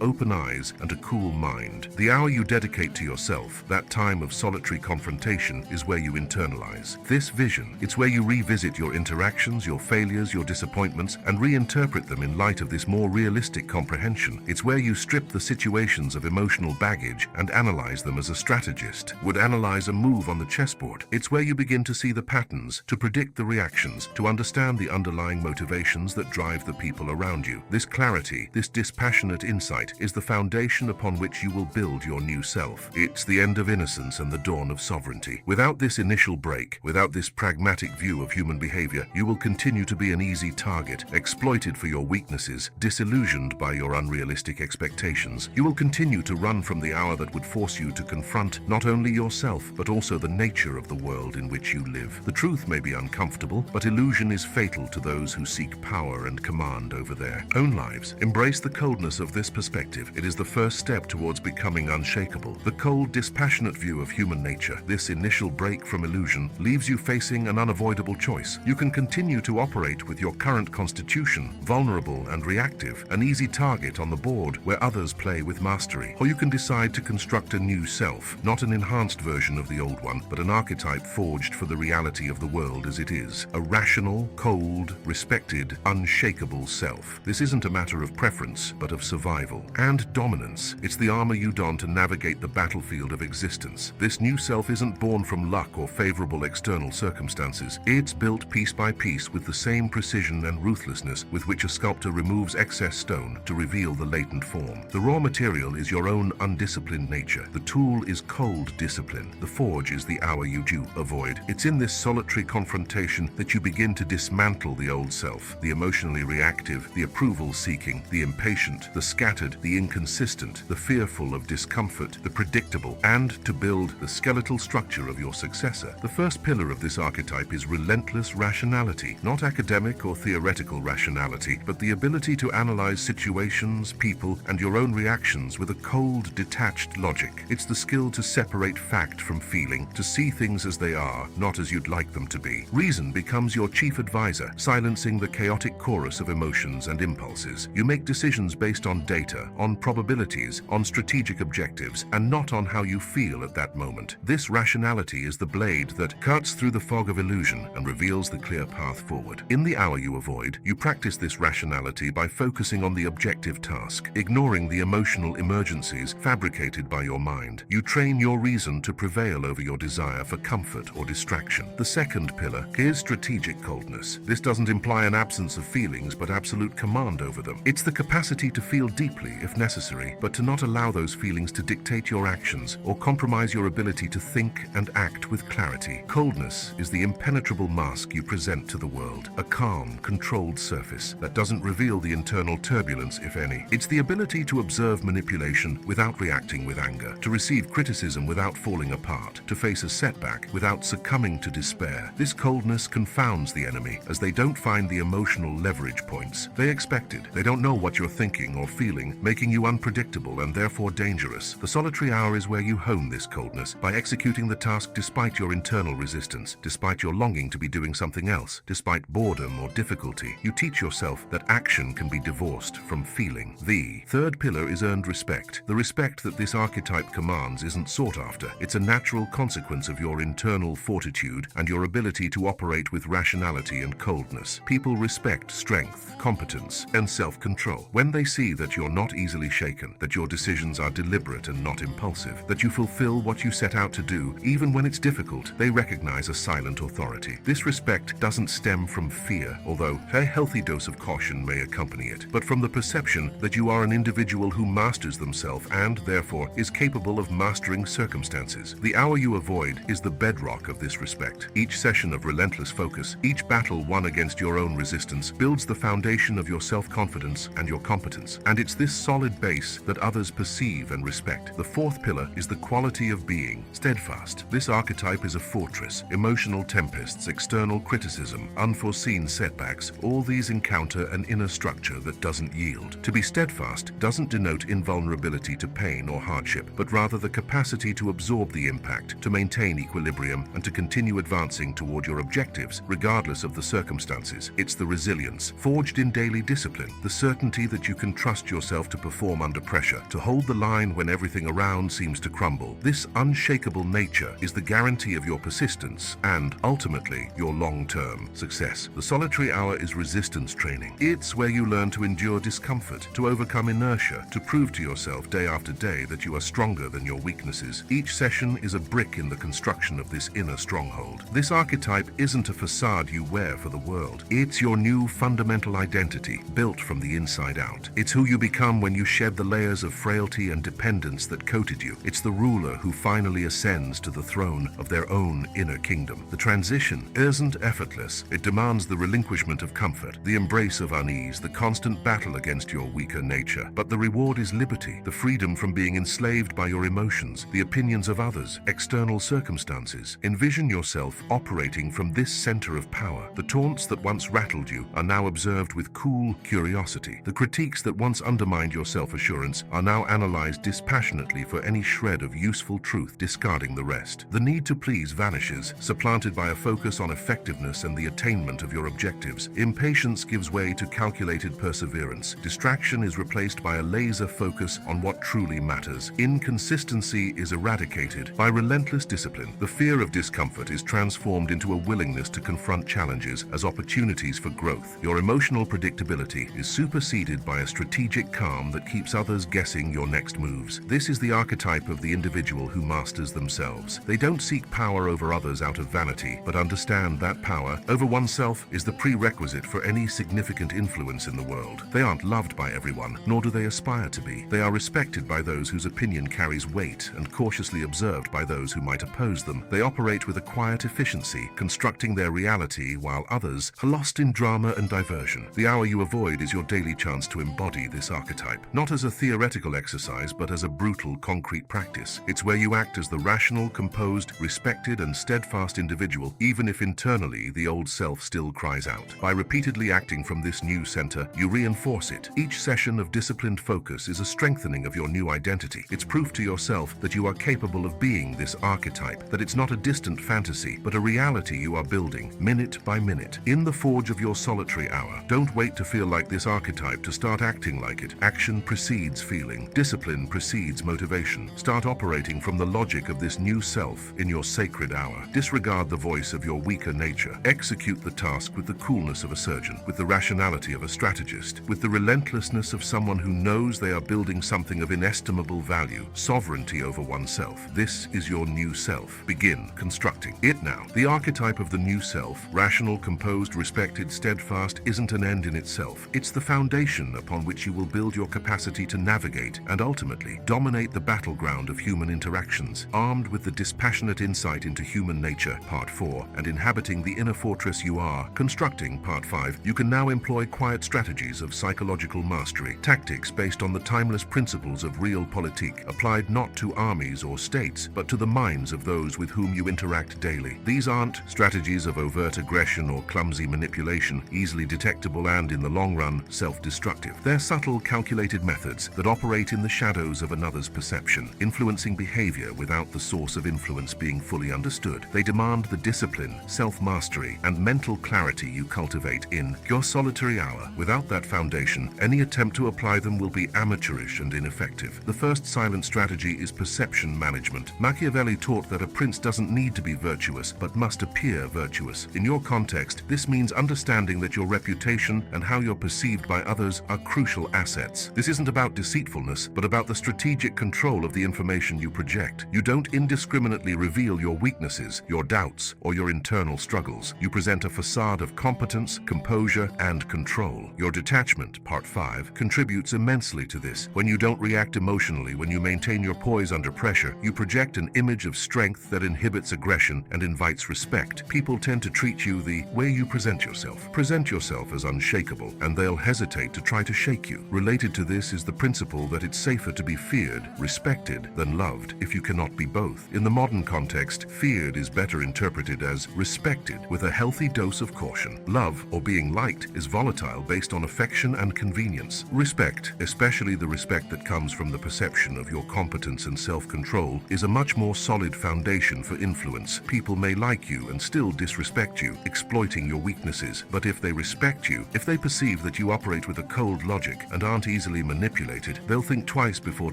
open eyes and a cool mind. The hour you dedicate to yourself, that time of solitary confrontation, is where you internalize this vision. It's where you revisit your interactions, your failures, your disappointments, and reinterpret them in light of this more realistic comprehension. It's where you strip the situations of emotional baggage and analyze them as a strategist would analyze a move on the chessboard. It's where you begin to see the patterns, to predict the reactions, to understand the underlying motivations that drive the people around you. This clarity, this dispassionate insight, is the foundation upon which you will build your new self. It's the end of innocence and the dawn of sovereignty. Without this initial break, without this pragmatic view of human behavior, you will continue to be an easy target, exploited for your weaknesses, disillusioned by your unrealistic expectations. You will continue to run from the hour that would force you to confront not only yourself, but also the nature of the world in which you live. The truth may be uncomfortable, but illusion is fatal to those who seek power and command over their own lives. Embrace the coldness of this perspective. It is the first step towards becoming unshakable. The cold, dispassionate view of human nature, this initial break from illusion, leaves you facing an unavoidable choice. You can continue to operate with your current constitution, vulnerable and reactive, an easy target on the board where others play with mastery. Or you can decide to construct a new self, not an enhanced version of the old one, but an archetype forged for the reality of the world as it is. A rational, cold, respected, unshakable self. This isn't a matter of preference, but of survival and dominance. It's the armor you don to navigate the battlefield of existence. This new self isn't born from luck or favorable external circumstances. It's built piece by piece with the same precision and ruthlessness with which a sculptor removes excess stone to reveal the latent form. The raw material is your own undisciplined nature. The tool is cold discipline. The forge is the hour you do avoid. It's in this solitary confrontation that you begin to dismantle the old self, the emotionally reactive, the approval-seeking, the impatient, the scattered, the inconsistent, the fearful of discomfort, the predictable, and to build the skeletal structure of your successor. The first pillar of this archetype is relentless rationality, not academic or theoretical rationality, but the ability to analyze situations, people, and your own reactions with a cold, detached logic. It's the skill to separate fact from feeling, to see things as they are, not as you'd like them to be. Reason becomes your chief advisor, silencing the chaotic chorus of emotions and impulses. You make decisions based on data, on probabilities, on strategic objectives, and not on how you feel at that moment. This rationality is the blade that cuts through the fog of illusion and reveals the clear path forward. In the hour you avoid, you practice this rationality by focusing on the objective task, ignoring the emotional emergencies fabricated by your mind. You train your reason to prevail over your desire for comfort or distraction. The second pillar is strategic coldness. This doesn't imply an absence of feelings, but absolute command over them. It's the capacity to feel deeply if necessary, but to not allow those feelings to dictate your actions or compromise your ability to think and act with clarity. Coldness is the impenetrable mask you present to the world, a calm, controlled surface that doesn't reveal the internal turbulence, if any. It's the ability to observe manipulation without reacting with anger, to receive criticism without falling apart, to face a setback without succumbing to despair. This coldness confounds the enemy, as they don't find the emotional leverage points they expected. They don't know what you're thinking or feeling, making you unpredictable and therefore dangerous. The solitary hour is where you hone this coldness by executing the task despite your internal resistance, despite your longing to be doing something else, despite boredom or difficulty. You teach yourself that action can be divorced from feeling. The third pillar is earned respect. The respect that this archetype commands isn't sought after. It's a natural consequence of your internal fortitude and your ability to operate with rationality and coldness. People respect strength, competence, and self-control. When they see that you're not easily shaken, that your decisions are deliberate and not impulsive, that you fulfill what you set out to do, even when it's difficult, they recognize a silent authority. This respect doesn't stem from fear, although a healthy dose of caution may accompany it, but from the perception that you are an individual who masters themselves and, therefore, is capable of mastering circumstances. The hour you avoid is the bedrock of this respect. Each session of relentless focus, each battle won against your own resistance, builds the foundation of your self-confidence and your competence. And it's this solid base that others perceive and respect. The fourth pillar is the quality of being, steadfast. This archetype is a fortress. Emotional tempests, external criticism, unforeseen setbacks, all these encounter an inner structure that doesn't yield. To be steadfast doesn't denote invulnerability to pain or hardship, but rather the capacity to absorb the impact, to maintain equilibrium, and to continue advancing toward your objective objectives, regardless of the circumstances. It's the resilience, forged in daily discipline, the certainty that you can trust yourself to perform under pressure, to hold the line when everything around seems to crumble. This unshakable nature is the guarantee of your persistence and, ultimately, your long-term success. The solitary hour is resistance training. It's where you learn to endure discomfort, to overcome inertia, to prove to yourself day after day that you are stronger than your weaknesses. Each session is a brick in the construction of this inner stronghold. This archetype isn't a facade you wear for the world. It's your new fundamental identity, built from the inside out. It's who you become when you shed the layers of frailty and dependence that coated you. It's the ruler who finally ascends to the throne of their own inner kingdom. The transition isn't effortless. It demands the relinquishment of comfort, the embrace of unease, the constant battle against your weaker nature. But the reward is liberty, the freedom from being enslaved by your emotions, the opinions of others, external circumstances. Envision yourself operating from this center of power. The taunts that once rattled you are now observed with cool curiosity. The critiques that once undermined your self-assurance are now analyzed dispassionately for any shred of useful truth, discarding the rest. The need to please vanishes, supplanted by a focus on effectiveness and the attainment of your objectives. Impatience gives way to calculated perseverance. Distraction is replaced by a laser focus on what truly matters. Inconsistency is eradicated by relentless discipline. The fear of discomfort is transformed into a willingness to confront challenges as opportunities for growth. Your emotional predictability is superseded by a strategic calm that keeps others guessing your next moves. This is the archetype of the individual who masters themselves. They don't seek power over others out of vanity, but understand that power over oneself is the prerequisite for any significant influence in the world. They aren't loved by everyone, nor do they aspire to be. They are respected by those whose opinion carries weight and cautiously observed by those who might oppose them. They operate with a quiet efficiency, constructing their reality while others are lost in drama and diversion. The hour you avoid is your daily chance to embody this archetype, not as a theoretical exercise, but as a brutal, concrete practice. It's where you act as the rational, composed, respected, and steadfast individual, even if internally the old self still cries out. By repeatedly acting from this new center, you reinforce it. Each session of disciplined focus is a strengthening of your new identity. It's proof to yourself that you are capable of being this archetype, that it's not a distant fantasy, but a reality you are building, minute by minute. In the forge of your solitary hour, don't wait to feel like this archetype to start acting like it. Action precedes feeling. Discipline precedes motivation. Start operating from the logic of this new self in your sacred hour. Disregard the voice of your weaker nature. Execute the task with the coolness of a surgeon, with the rationality of a strategist, with the relentlessness of someone who knows they are building something of inestimable value, sovereignty over oneself. This is your new self. Begin constructing it now. The archetype of the new self, rational, composed, respected, steadfast, isn't an end in itself. It's the foundation upon which you will build your capacity to navigate and ultimately dominate the battleground of human interactions. Armed with the dispassionate insight into human nature, Part 4, and inhabiting the inner fortress you are, constructing, Part 5, you can now employ quiet strategies of psychological mastery, tactics based on the timeless principles of realpolitik, applied not to armies or states, but to the minds of those with whom you interact daily. These aren't strategies of overt aggression or clumsy manipulation, easily detectable and, in the long run, self-destructive. They're subtle, calculated methods that operate in the shadows of another's perception, influencing behavior without the source of influence being fully understood. They demand the discipline, self-mastery, and mental clarity you cultivate in your solitary hour. Without that foundation, any attempt to apply them will be amateurish and ineffective. The first silent strategy is perception management. Machiavelli taught that a prince doesn't need to be virtuous, but must appear virtuous. In your context, this means understanding that your reputation and how you're perceived by others are crucial assets. This isn't about deceitfulness, but about the strategic control of the information you project. You don't indiscriminately reveal your weaknesses, your doubts, or your internal struggles. You present a facade of competence, composure, and control. Your detachment, Part 5, contributes immensely to this. When you don't react emotionally, when you maintain your poise under pressure, you project an image of strength that inhibits aggression and invites respect. People tend to treat you the way you present yourself. Present yourself as unshakable, and they'll hesitate to try to shake you. Related to this is the principle that it's safer to be feared, respected, than loved if you cannot be both. In the modern context, feared is better interpreted as respected with a healthy dose of caution. Love, or being liked, is volatile based on affection and convenience. Respect, especially the respect that comes from the perception of your competence and self-control, is a much more solid foundation for influence. People may like you and still disrespect you, exploiting your weaknesses. But if they respect you, if they perceive that you operate with a cold logic and aren't easily manipulated, they'll think twice before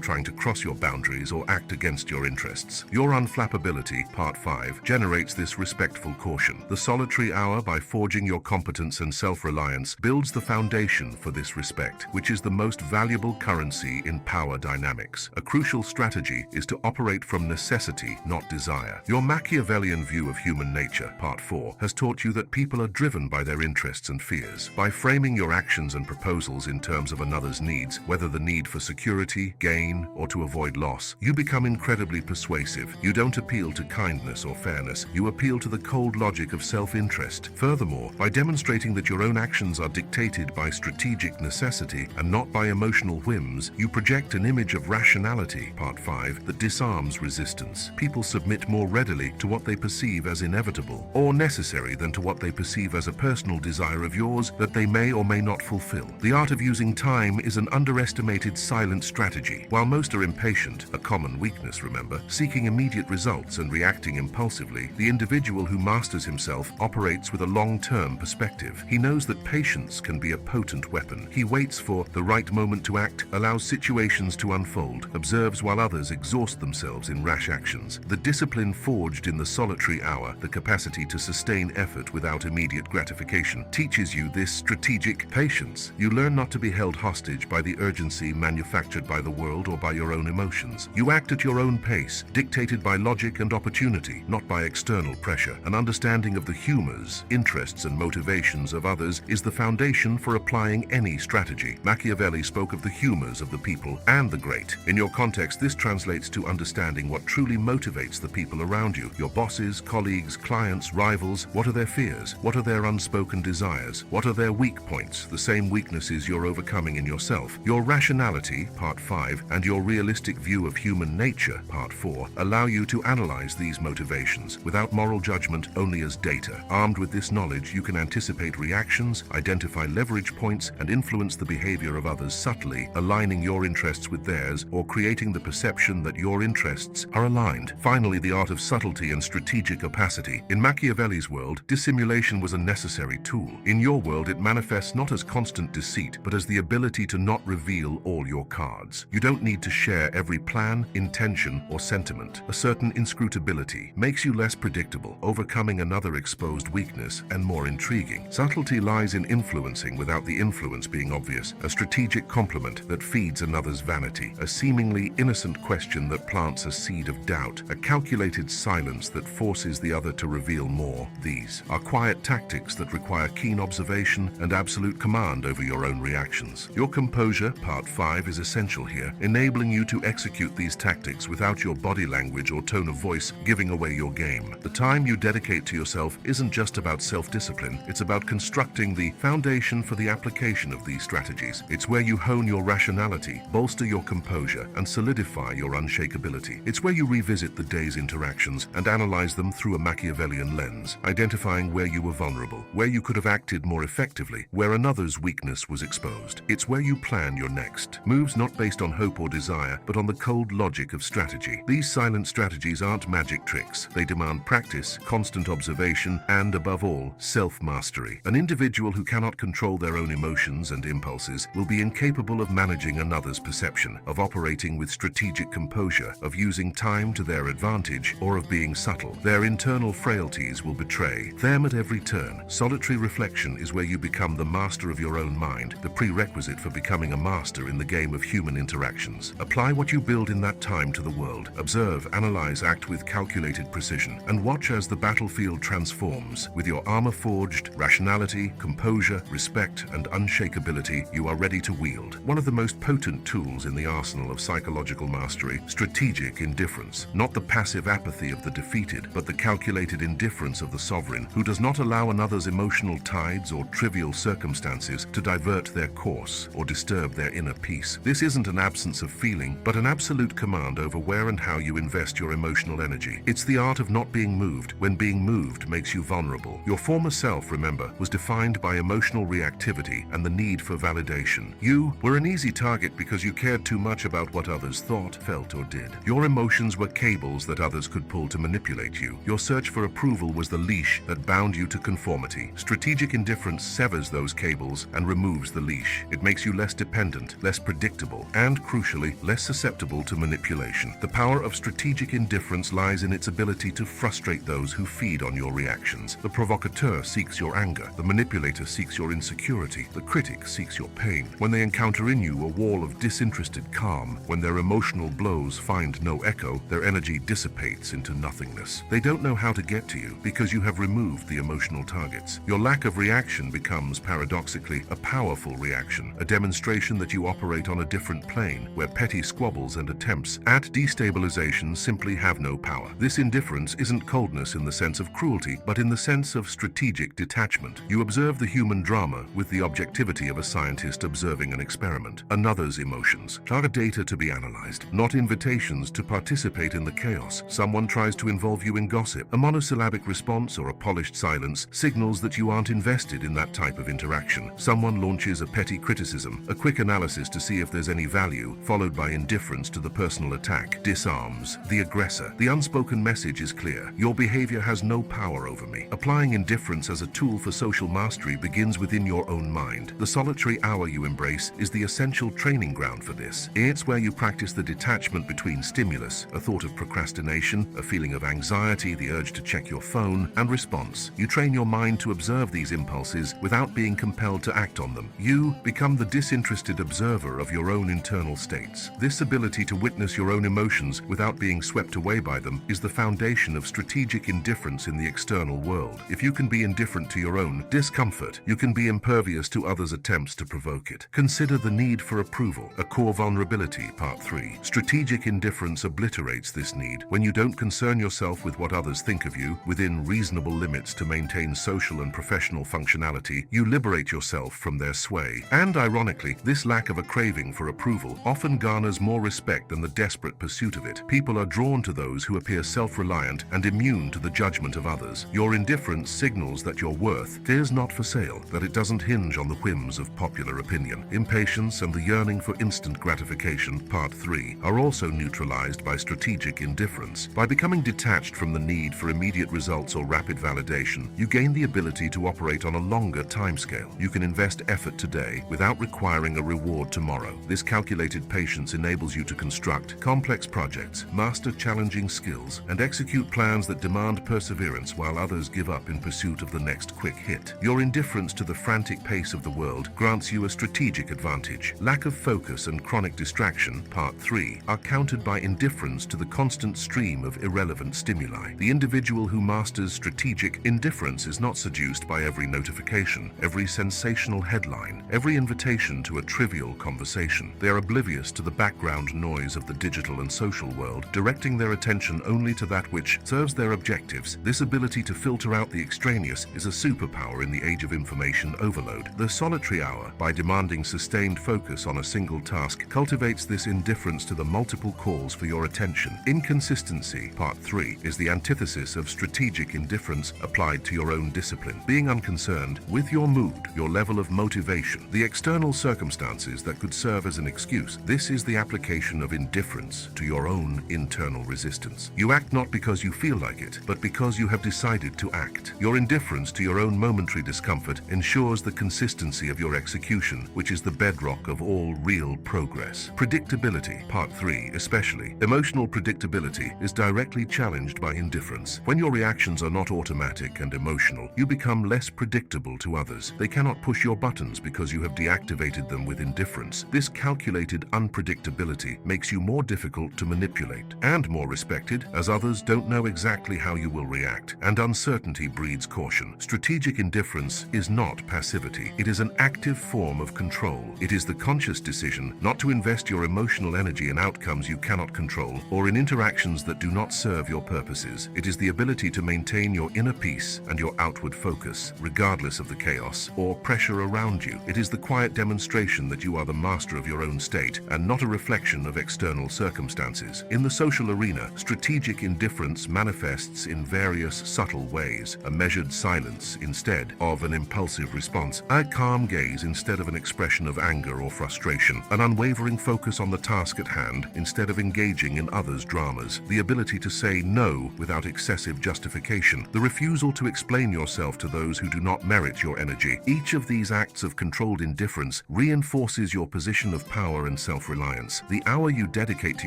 trying to cross your boundaries or act against your interests. Your unflappability, Part 5, generates this respectful caution. The solitary hour, by forging your competence and self-reliance, builds the foundation for this respect, which is the most valuable currency in power dynamics. A crucial strategy is to operate from necessity, not desire. Your Machiavellian view of human nature, Part 4, has taught you that people are driven by their interests and fears. By framing your actions and proposals in terms of another's needs, whether the need for security, gain, or to avoid loss, you become incredibly persuasive. You don't appeal to kindness or fairness, you appeal to the cold logic of self-interest. Furthermore, by demonstrating that your own actions are dictated by strategic necessity and not by emotional whims, you project an image of rationality, Part 5, that disarms resistance. People submit more readily to what they perceive as inevitable or necessary than to what they perceive as a personal desire of yours that they may or may not fulfill. The art of using time is an underestimated silent strategy. While most are impatient, a common weakness, remember, seeking immediate results and reacting impulsively, the individual who masters himself operates with a long-term perspective. He knows that patience can be a potent weapon. He waits for the right moment to act, allows situations to unfold, observes while others exhaust themselves in rash actions. The discipline forged in the solitary hour, the capacity to sustain effort without immediate gratification, teaches you this strategic patience. You learn not to be held hostage by the urgency manufactured by the world or by your own emotions. You act at your own pace, dictated by logic and opportunity, not by external pressure. An understanding of the humors, interests, and motivations of others is the foundation for applying any strategy. Machiavelli spoke of the humors of the people and the great. In your context, this translates to understanding what truly motivates the people around you. Your bosses, colleagues, clients, rivals. What are their fears? What are their unspoken desires? What are their weak points, the same weaknesses you're overcoming in yourself? Your rationality, Part 5, and your realistic view of human nature, Part 4, allow you to analyze these motivations without moral judgment, only as data. Armed with this knowledge, you can anticipate reactions, identify leverage points, and influence the behavior of others subtly, aligning your interests with theirs or creating the perception that your interests are aligned. Finally, the art of subtlety and strategic opacity. In Machiavelli's world, dissimulation was a necessary tool. In your world, it manifests not as constant deceit, but as the ability to not reveal all your cards. You don't need to share every plan, intention, or sentiment. A certain inscrutability makes you less predictable, overcoming another exposed weakness, and more intriguing. Subtlety lies in influencing without the influence being obvious, a strategic compliment that feeds another's vanity, a seemingly innocent question that plants a seed of doubt, a calculated silence that forces the other to reveal more. These are quiet tactics that require keen observation and absolute command over your own reactions. Your composure, Part 5, is essential here, enabling you to execute these tactics without your body language or tone of voice giving away your game. The time you dedicate to yourself isn't just about self-discipline, it's about constructing the foundation for the application of these strategies. It's where you hone your rationality, bolster your composure, and solidify your unshakability. It's where you revisit the day's interactions and analyze them through a Machiavellian lens, identifying where you were vulnerable, where you could have acted more effectively, where another's weakness was exposed. It's where you plan your next moves, not based on hope or desire, but on the cold logic of strategy. These silent strategies aren't magic tricks. They demand practice, constant observation, and above all, self-mastery. An individual who cannot control their own emotions and impulses will be incapable of managing another's perception, of operating with strategic composure, of using time to their advantage, or of being subtle. Their internal frailties will betray them at every turn. Solitary reflection is where you become the master of your own mind, the prerequisite for becoming a master in the game of human interactions. Apply what you build in that time to the world. Observe, analyze, act with calculated precision, and watch as the battlefield transforms. With your armor forged, rationality, composure, respect, and unshakability, you are ready to wield one of the most potent tools in the arsenal of psychological mastery: strategic indifference. Not the passive apathy of the defeated, but the calculated indifference of the sovereign, who does not allow another's emotional tides or trivial circumstances to divert their course or disturb their inner peace. This isn't an absence of feeling, but an absolute command over where and how you invest your emotional energy. It's the art of not being moved when being moved makes you vulnerable. Your former self, remember, was defined by emotional reactivity and the need for validation. You were an easy target because you cared too much about what others thought, felt, or did. Your emotions were cables that others could pull to manipulate you. Your search for approval was was the leash that bound you to conformity. Strategic indifference severs those cables and removes the leash. It makes you less dependent, less predictable, and, crucially, less susceptible to manipulation. The power of strategic indifference lies in its ability to frustrate those who feed on your reactions. The provocateur seeks your anger. The manipulator seeks your insecurity. The critic seeks your pain. When they encounter in you a wall of disinterested calm, when their emotional blows find no echo, their energy dissipates into nothingness. They don't know how to get to you because you have removed the emotional targets. Your lack of reaction becomes, paradoxically, a powerful reaction, a demonstration that you operate on a different plane, where petty squabbles and attempts at destabilization simply have no power. This indifference isn't coldness in the sense of cruelty, but in the sense of strategic detachment. You observe the human drama with the objectivity of a scientist observing an experiment. Another's emotions are data to be analyzed, not invitations to participate in the chaos. Someone tries to involve you in gossip. A monosyllabic response or a polished silence signals that you aren't invested in that type of interaction. Someone launches a petty criticism, a quick analysis to see if there's any value, followed by indifference to the personal attack, disarms the aggressor. The unspoken message is clear. Your behavior has no power over me. Applying indifference as a tool for social mastery begins within your own mind. The solitary hour you embrace is the essential training ground for this. It's where you practice the detachment between stimulus, a thought of procrastination, a feeling of anxiety, the urge to check your phone, and response. You train your mind to observe these impulses without being compelled to act on them. You become the disinterested observer of your own internal states. This ability to witness your own emotions without being swept away by them is the foundation of strategic indifference in the external world. If you can be indifferent to your own discomfort, you can be impervious to others' attempts to provoke it. Consider the need for approval, a core vulnerability, Part 3. Strategic indifference obliterates this need. When you don't concern yourself with what others think of you, within reasonable limits to maintain social and professional functionality, you liberate yourself from their sway. And ironically, this lack of a craving for approval often garners more respect than the desperate pursuit of it. People are drawn to those who appear self-reliant and immune to the judgment of others. Your indifference signals that your worth is not for sale, that it doesn't hinge on the whims of popular opinion. Impatience and the yearning for instant gratification, Part 3, are also neutralized by strategic indifference. By becoming detached from the need for immediate results or rapid validation, you gain the ability to operate on a longer timescale. You can invest effort today without requiring a reward tomorrow. This calculated patience enables you to construct complex projects, master challenging skills, and execute plans that demand perseverance while others give up in pursuit of the next quick hit. Your indifference to the frantic pace of the world grants you a strategic advantage. Lack of focus and chronic distraction, Part 3, are countered by indifference to the constant stream of irrelevant stimuli. The individual who masters strategic indifference is not seduced by every notification, every sensational headline, every invitation to a trivial conversation. They are oblivious to the background noise of the digital and social world, directing their attention only to that which serves their objectives. This ability to filter out the extraneous is a superpower in the age of information overload. The solitary hour, by demanding sustained focus on a single task, cultivates this indifference to the multiple calls for your attention. Inconsistency, Part 3, is the antithesis of strategic indifference applied to your own discipline. Being unconcerned with your mood, your level of motivation, the external circumstances that could serve as an excuse. This is the application of indifference to your own internal resistance. You act not because you feel like it, but because you have decided to act. Your indifference to your own momentary discomfort ensures the consistency of your execution, which is the bedrock of all real progress. Predictability, Part 3, especially. Emotional predictability is directly challenged by indifference. When your reactions are not automatic and emotional, you become less predictable to others. They cannot push your buttons because you have deactivated them with indifference. This calculated unpredictability makes you more difficult to manipulate and more respected, as others don't know exactly how you will react, and uncertainty breeds caution. Strategic indifference is not passivity. It is an active form of control. It is the conscious decision not to invest your emotional energy in outcomes you cannot control or in interactions that do not serve your purposes. It is the ability to maintain your inner peace and your outward focus, regardless of the chaos or pressure around you. It is the quiet demonstration that you are the master of your own state and not a reflection of external circumstances. In the social arena, strategic indifference manifests in various subtle ways: a measured silence instead of an impulsive response, a calm gaze instead of an expression of anger or frustration, an unwavering focus on the task at hand instead of engaging in others' dramas, the ability to say no without excessive justification gratification, the refusal to explain yourself to those who do not merit your energy. Each of these acts of controlled indifference reinforces your position of power and self-reliance. The hour you dedicate to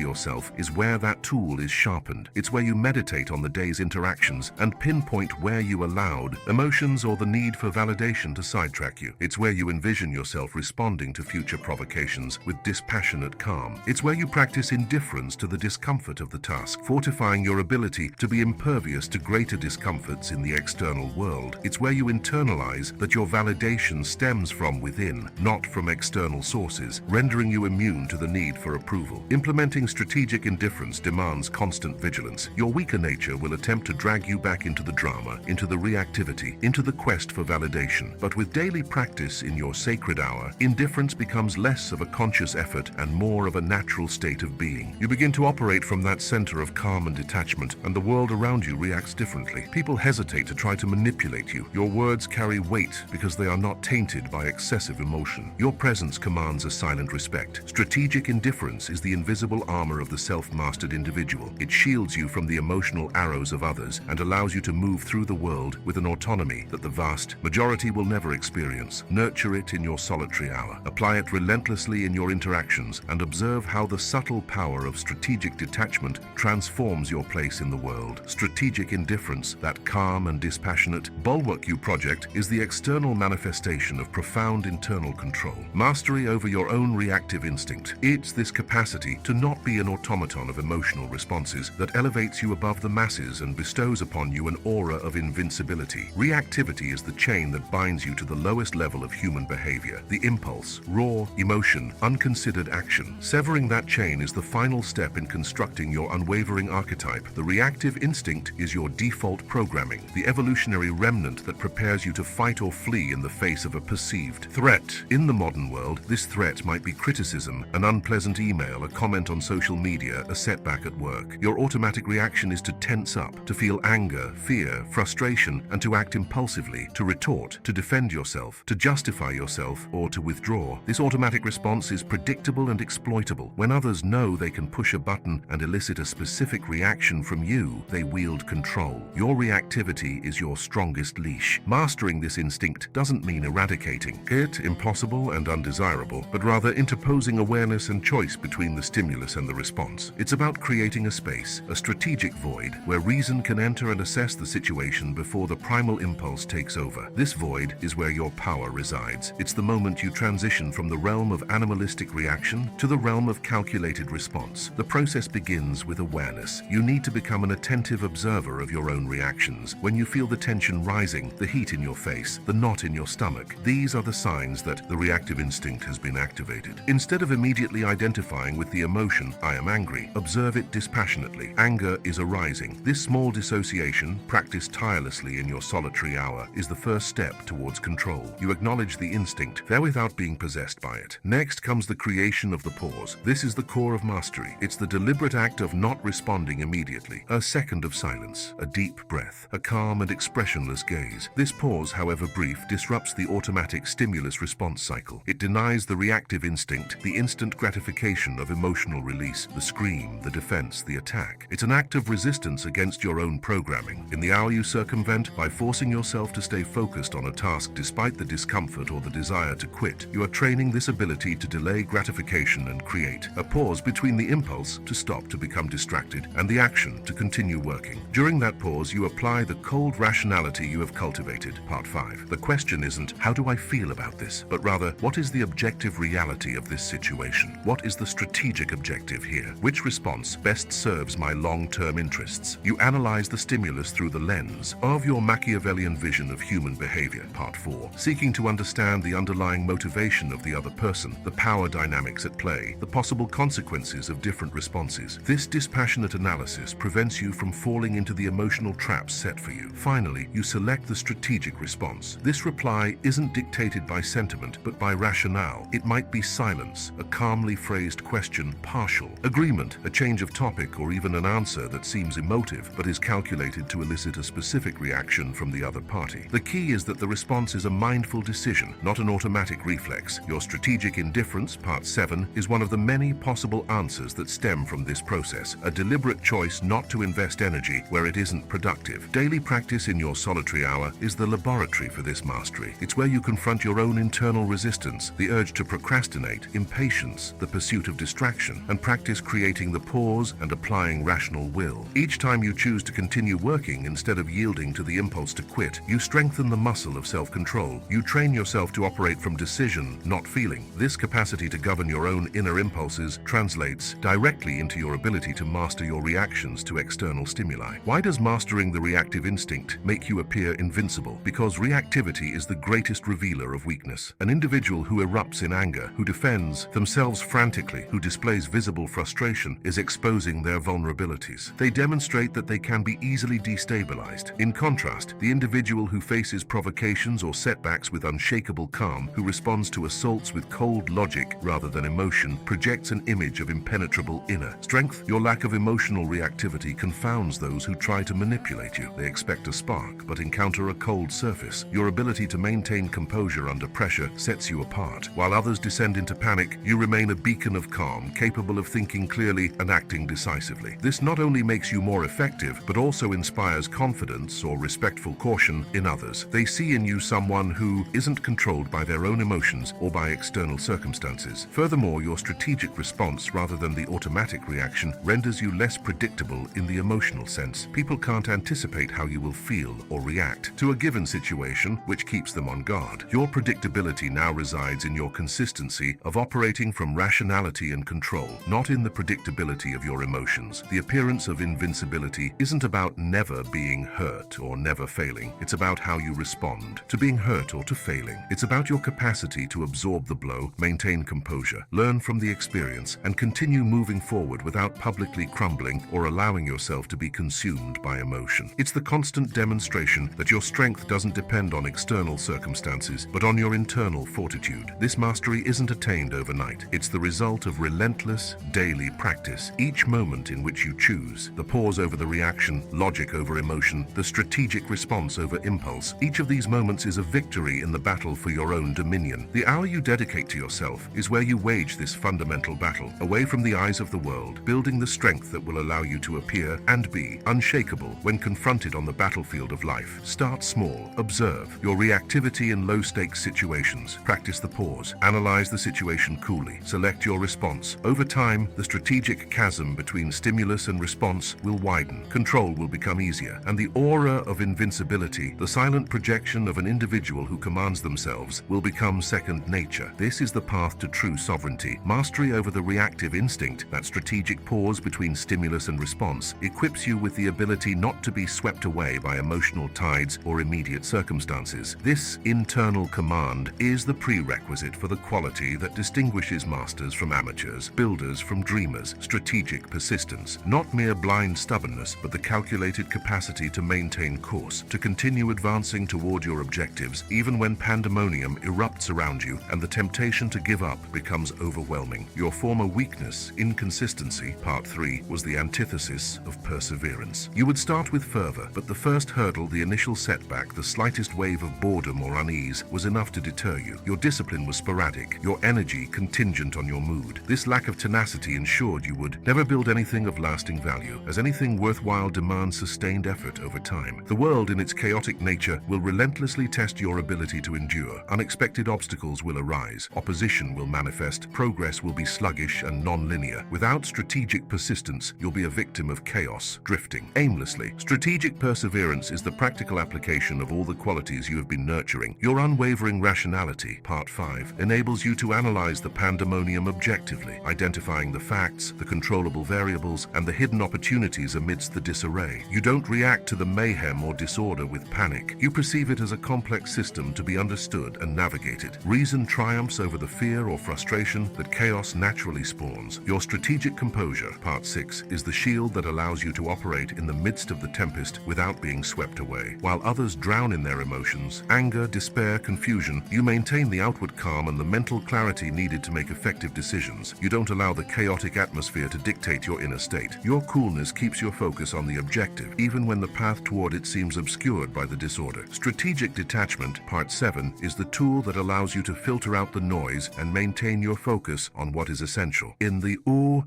yourself is where that tool is sharpened. It's where you meditate on the day's interactions and pinpoint where you allowed emotions or the need for validation to sidetrack you. It's where you envision yourself responding to future provocations with dispassionate calm. It's where you practice indifference to the discomfort of the task, fortifying your ability to be impervious to greater discomforts in the external world. It's where you internalize that your validation stems from within, not from external sources, rendering you immune to the need for approval. Implementing strategic indifference demands constant vigilance. Your weaker nature will attempt to drag you back into the drama, into the reactivity, into the quest for validation. But with daily practice in your sacred hour, indifference becomes less of a conscious effort and more of a natural state of being. You begin to operate from that center of calm and detachment, and the world around you reacts differently. People hesitate to try to manipulate you. Your words carry weight because they are not tainted by excessive emotion. Your presence commands a silent respect. Strategic indifference is the invisible armor of the self-mastered individual. It shields you from the emotional arrows of others and allows you to move through the world with an autonomy that the vast majority will never experience. Nurture it in your solitary hour. Apply it relentlessly in your interactions and observe how the subtle power of strategic detachment transforms your place in the world. Strategic indifference, that calm and dispassionate bulwark you project, is the external manifestation of profound internal control. Mastery over your own reactive instinct. It's this capacity to not be an automaton of emotional responses that elevates you above the masses and bestows upon you an aura of invincibility. Reactivity is the chain that binds you to the lowest level of human behavior, the impulse, raw emotion, unconsidered action. Severing that chain is the final step in constructing your unwavering archetype. The reactive instinct is your default programming, the evolutionary remnant that prepares you to fight or flee in the face of a perceived threat. In the modern world, this threat might be criticism, an unpleasant email, a comment on social media, a setback at work. Your automatic reaction is to tense up, to feel anger, fear, frustration, and to act impulsively, to retort, to defend yourself, to justify yourself, or to withdraw. This automatic response is predictable and exploitable. When others know they can push a button and elicit a specific reaction from you, they wield control. Your reactivity is your strongest leash. Mastering this instinct doesn't mean eradicating it, impossible and undesirable, but rather interposing awareness and choice between the stimulus and the response. It's about creating a space, a strategic void, where reason can enter and assess the situation before the primal impulse takes over. This void is where your power resides. It's the moment you transition from the realm of animalistic reaction to the realm of calculated response. The process begins with awareness. You need to become an attentive observer of your own reactions. When you feel the tension rising, the heat in your face, the knot in your stomach, these are the signs that the reactive instinct has been activated. Instead of immediately identifying with the emotion, "I am angry," observe it dispassionately. Anger is arising. This small dissociation, practiced tirelessly in your solitary hour, is the first step towards control. You acknowledge the instinct, there without being possessed by it. Next comes the creation of the pause. This is the core of mastery. It's the deliberate act of not responding immediately. A second of silence, a deep breath, a calm and expressionless gaze. This pause, however brief, disrupts the automatic stimulus-response cycle. It denies the reactive instinct, the instant gratification of emotional release, the scream, the defense, the attack. It's an act of resistance against your own programming. In the hour you circumvent, by forcing yourself to stay focused on a task despite the discomfort or the desire to quit, you are training this ability to delay gratification and create a pause between the impulse to stop to become distracted and the action to continue working. During that pause, you apply the cold rationality you have cultivated. Part 5. The question isn't, how do I feel about this? But rather, what is the objective reality of this situation? What is the strategic objective here? Which response best serves my long-term interests? You analyze the stimulus through the lens of your Machiavellian vision of human behavior. Part 4. Seeking to understand the underlying motivation of the other person, the power dynamics at play, the possible consequences of different responses. This dispassionate analysis prevents you from falling into the emotional traps set for you. Finally, you select the strategic response. This reply isn't dictated by sentiment, but by rationale. It might be silence, a calmly phrased question, partial agreement, a change of topic, or even an answer that seems emotive, but is calculated to elicit a specific reaction from the other party. The key is that the response is a mindful decision, not an automatic reflex. Your strategic indifference, Part 7, is one of the many possible answers that stem from this process, a deliberate choice not to invest energy where it isn't productive. Daily practice in your solitary hour is the laboratory for this mastery. It's where you confront your own internal resistance, the urge to procrastinate, impatience, the pursuit of distraction, and practice creating the pause and applying rational will. Each time you choose to continue working instead of yielding to the impulse to quit, you strengthen the muscle of self-control. You train yourself to operate from decision, not feeling. This capacity to govern your own inner impulses translates directly into your ability to master your reactions to external stimuli. Why does mastering the reactive instinct make you appear invincible? Because reactivity is the greatest revealer of weakness. An individual who erupts in anger, who defends themselves frantically, who displays visible frustration, is exposing their vulnerabilities. They demonstrate that they can be easily destabilized. In contrast, the individual who faces provocations or setbacks with unshakable calm, who responds to assaults with cold logic rather than emotion, projects an image of impenetrable inner strength. Your lack of emotional reactivity confounds those who try to manipulate you. They expect a spark, but encounter a cold surface. Your ability to maintain composure under pressure sets you apart. While others descend into panic, you remain a beacon of calm, capable of thinking clearly and acting decisively. This not only makes you more effective, but also inspires confidence or respectful caution in others. They see in you someone who isn't controlled by their own emotions or by external circumstances. Furthermore, your strategic response, rather than the automatic reaction, renders you less predictable in the emotional sense. People can't anticipate how you will feel or react to a given situation, which keeps them on guard. Your predictability now resides in your consistency of operating from rationality and control, not in the predictability of your emotions. The appearance of invincibility isn't about never being hurt or never failing. It's about how you respond to being hurt or to failing. It's about your capacity to absorb the blow, maintain composure, learn from the experience, and continue moving forward without publicly crumbling or allowing yourself to be consumed by emotion. It's the constant demonstration that your strength doesn't depend on external circumstances, but on your internal fortitude. This mastery isn't attained overnight. It's the result of relentless, daily practice. Each moment in which you choose, the pause over the reaction, logic over emotion, the strategic response over impulse, each of these moments is a victory in the battle for your own dominion. The hour you dedicate to yourself is where you wage this fundamental battle, away from the eyes of the world, building the strength that will allow you to appear and be unshakable when confronted on the battlefield of life. Start small. Observe your reactivity in low-stakes situations. Practice the pause. Analyze the situation coolly. Select your response. Over time, the strategic chasm between stimulus and response will widen. Control will become easier, and the aura of invincibility, the silent projection of an individual who commands themselves, will become second nature. This is the path to true sovereignty. Mastery over the reactive instinct, that strategic pause between stimulus and response, equips you with the ability not to be swept away by emotional tides or immediate circumstances. This internal command is the prerequisite for the quality that distinguishes masters from amateurs, builders from dreamers. Strategic persistence, not mere blind stubbornness, but the calculated capacity to maintain course, to continue advancing toward your objectives, even when pandemonium erupts around you and the temptation to give up becomes overwhelming. Your former weakness, inconsistency, part 3, was the antithesis of perseverance. You would start with fervor, but the first hurdle, the initial setback, the slightest wave of boredom or unease, was enough to deter you. Your discipline was sporadic, your energy contingent on your mood. This lack of tenacity ensured you would never build anything of lasting value, as anything worthwhile demands sustained effort over time. The world, in its chaotic nature, will relentlessly test your ability to endure. Unexpected obstacles will arise, opposition will manifest, progress will be sluggish and non-linear. Without strategic persistence, you'll be a victim of chaos, drifting aimlessly. Strategic perseverance is the practical application of all the qualities you have been nurturing. Your unwavering rationality, part 5, enables you to analyze the pandemonium objectively, identifying the facts, the controllable variables, and the hidden opportunities amidst the disarray. You don't react to the mayhem or disorder with panic. You perceive it as a complex system to be understood and navigated. Reason triumphs over the fear or frustration that chaos naturally spawns. Your strategic composure, part 6, is the shield that allows you to operate in the midst of the tempest without being swept away. While others drown in their emotions, anger, despair, confusion, you maintain the outward calm and the mental clarity needed to make effective decisions. You don't allow the chaotic atmosphere to dictate your inner state. Your coolness keeps your focus on the objective, even when the path toward it seems obscured by the disorder. Strategic detachment, part 7, is the tool that allows you to filter out the noise and maintain your focus on what is essential. In the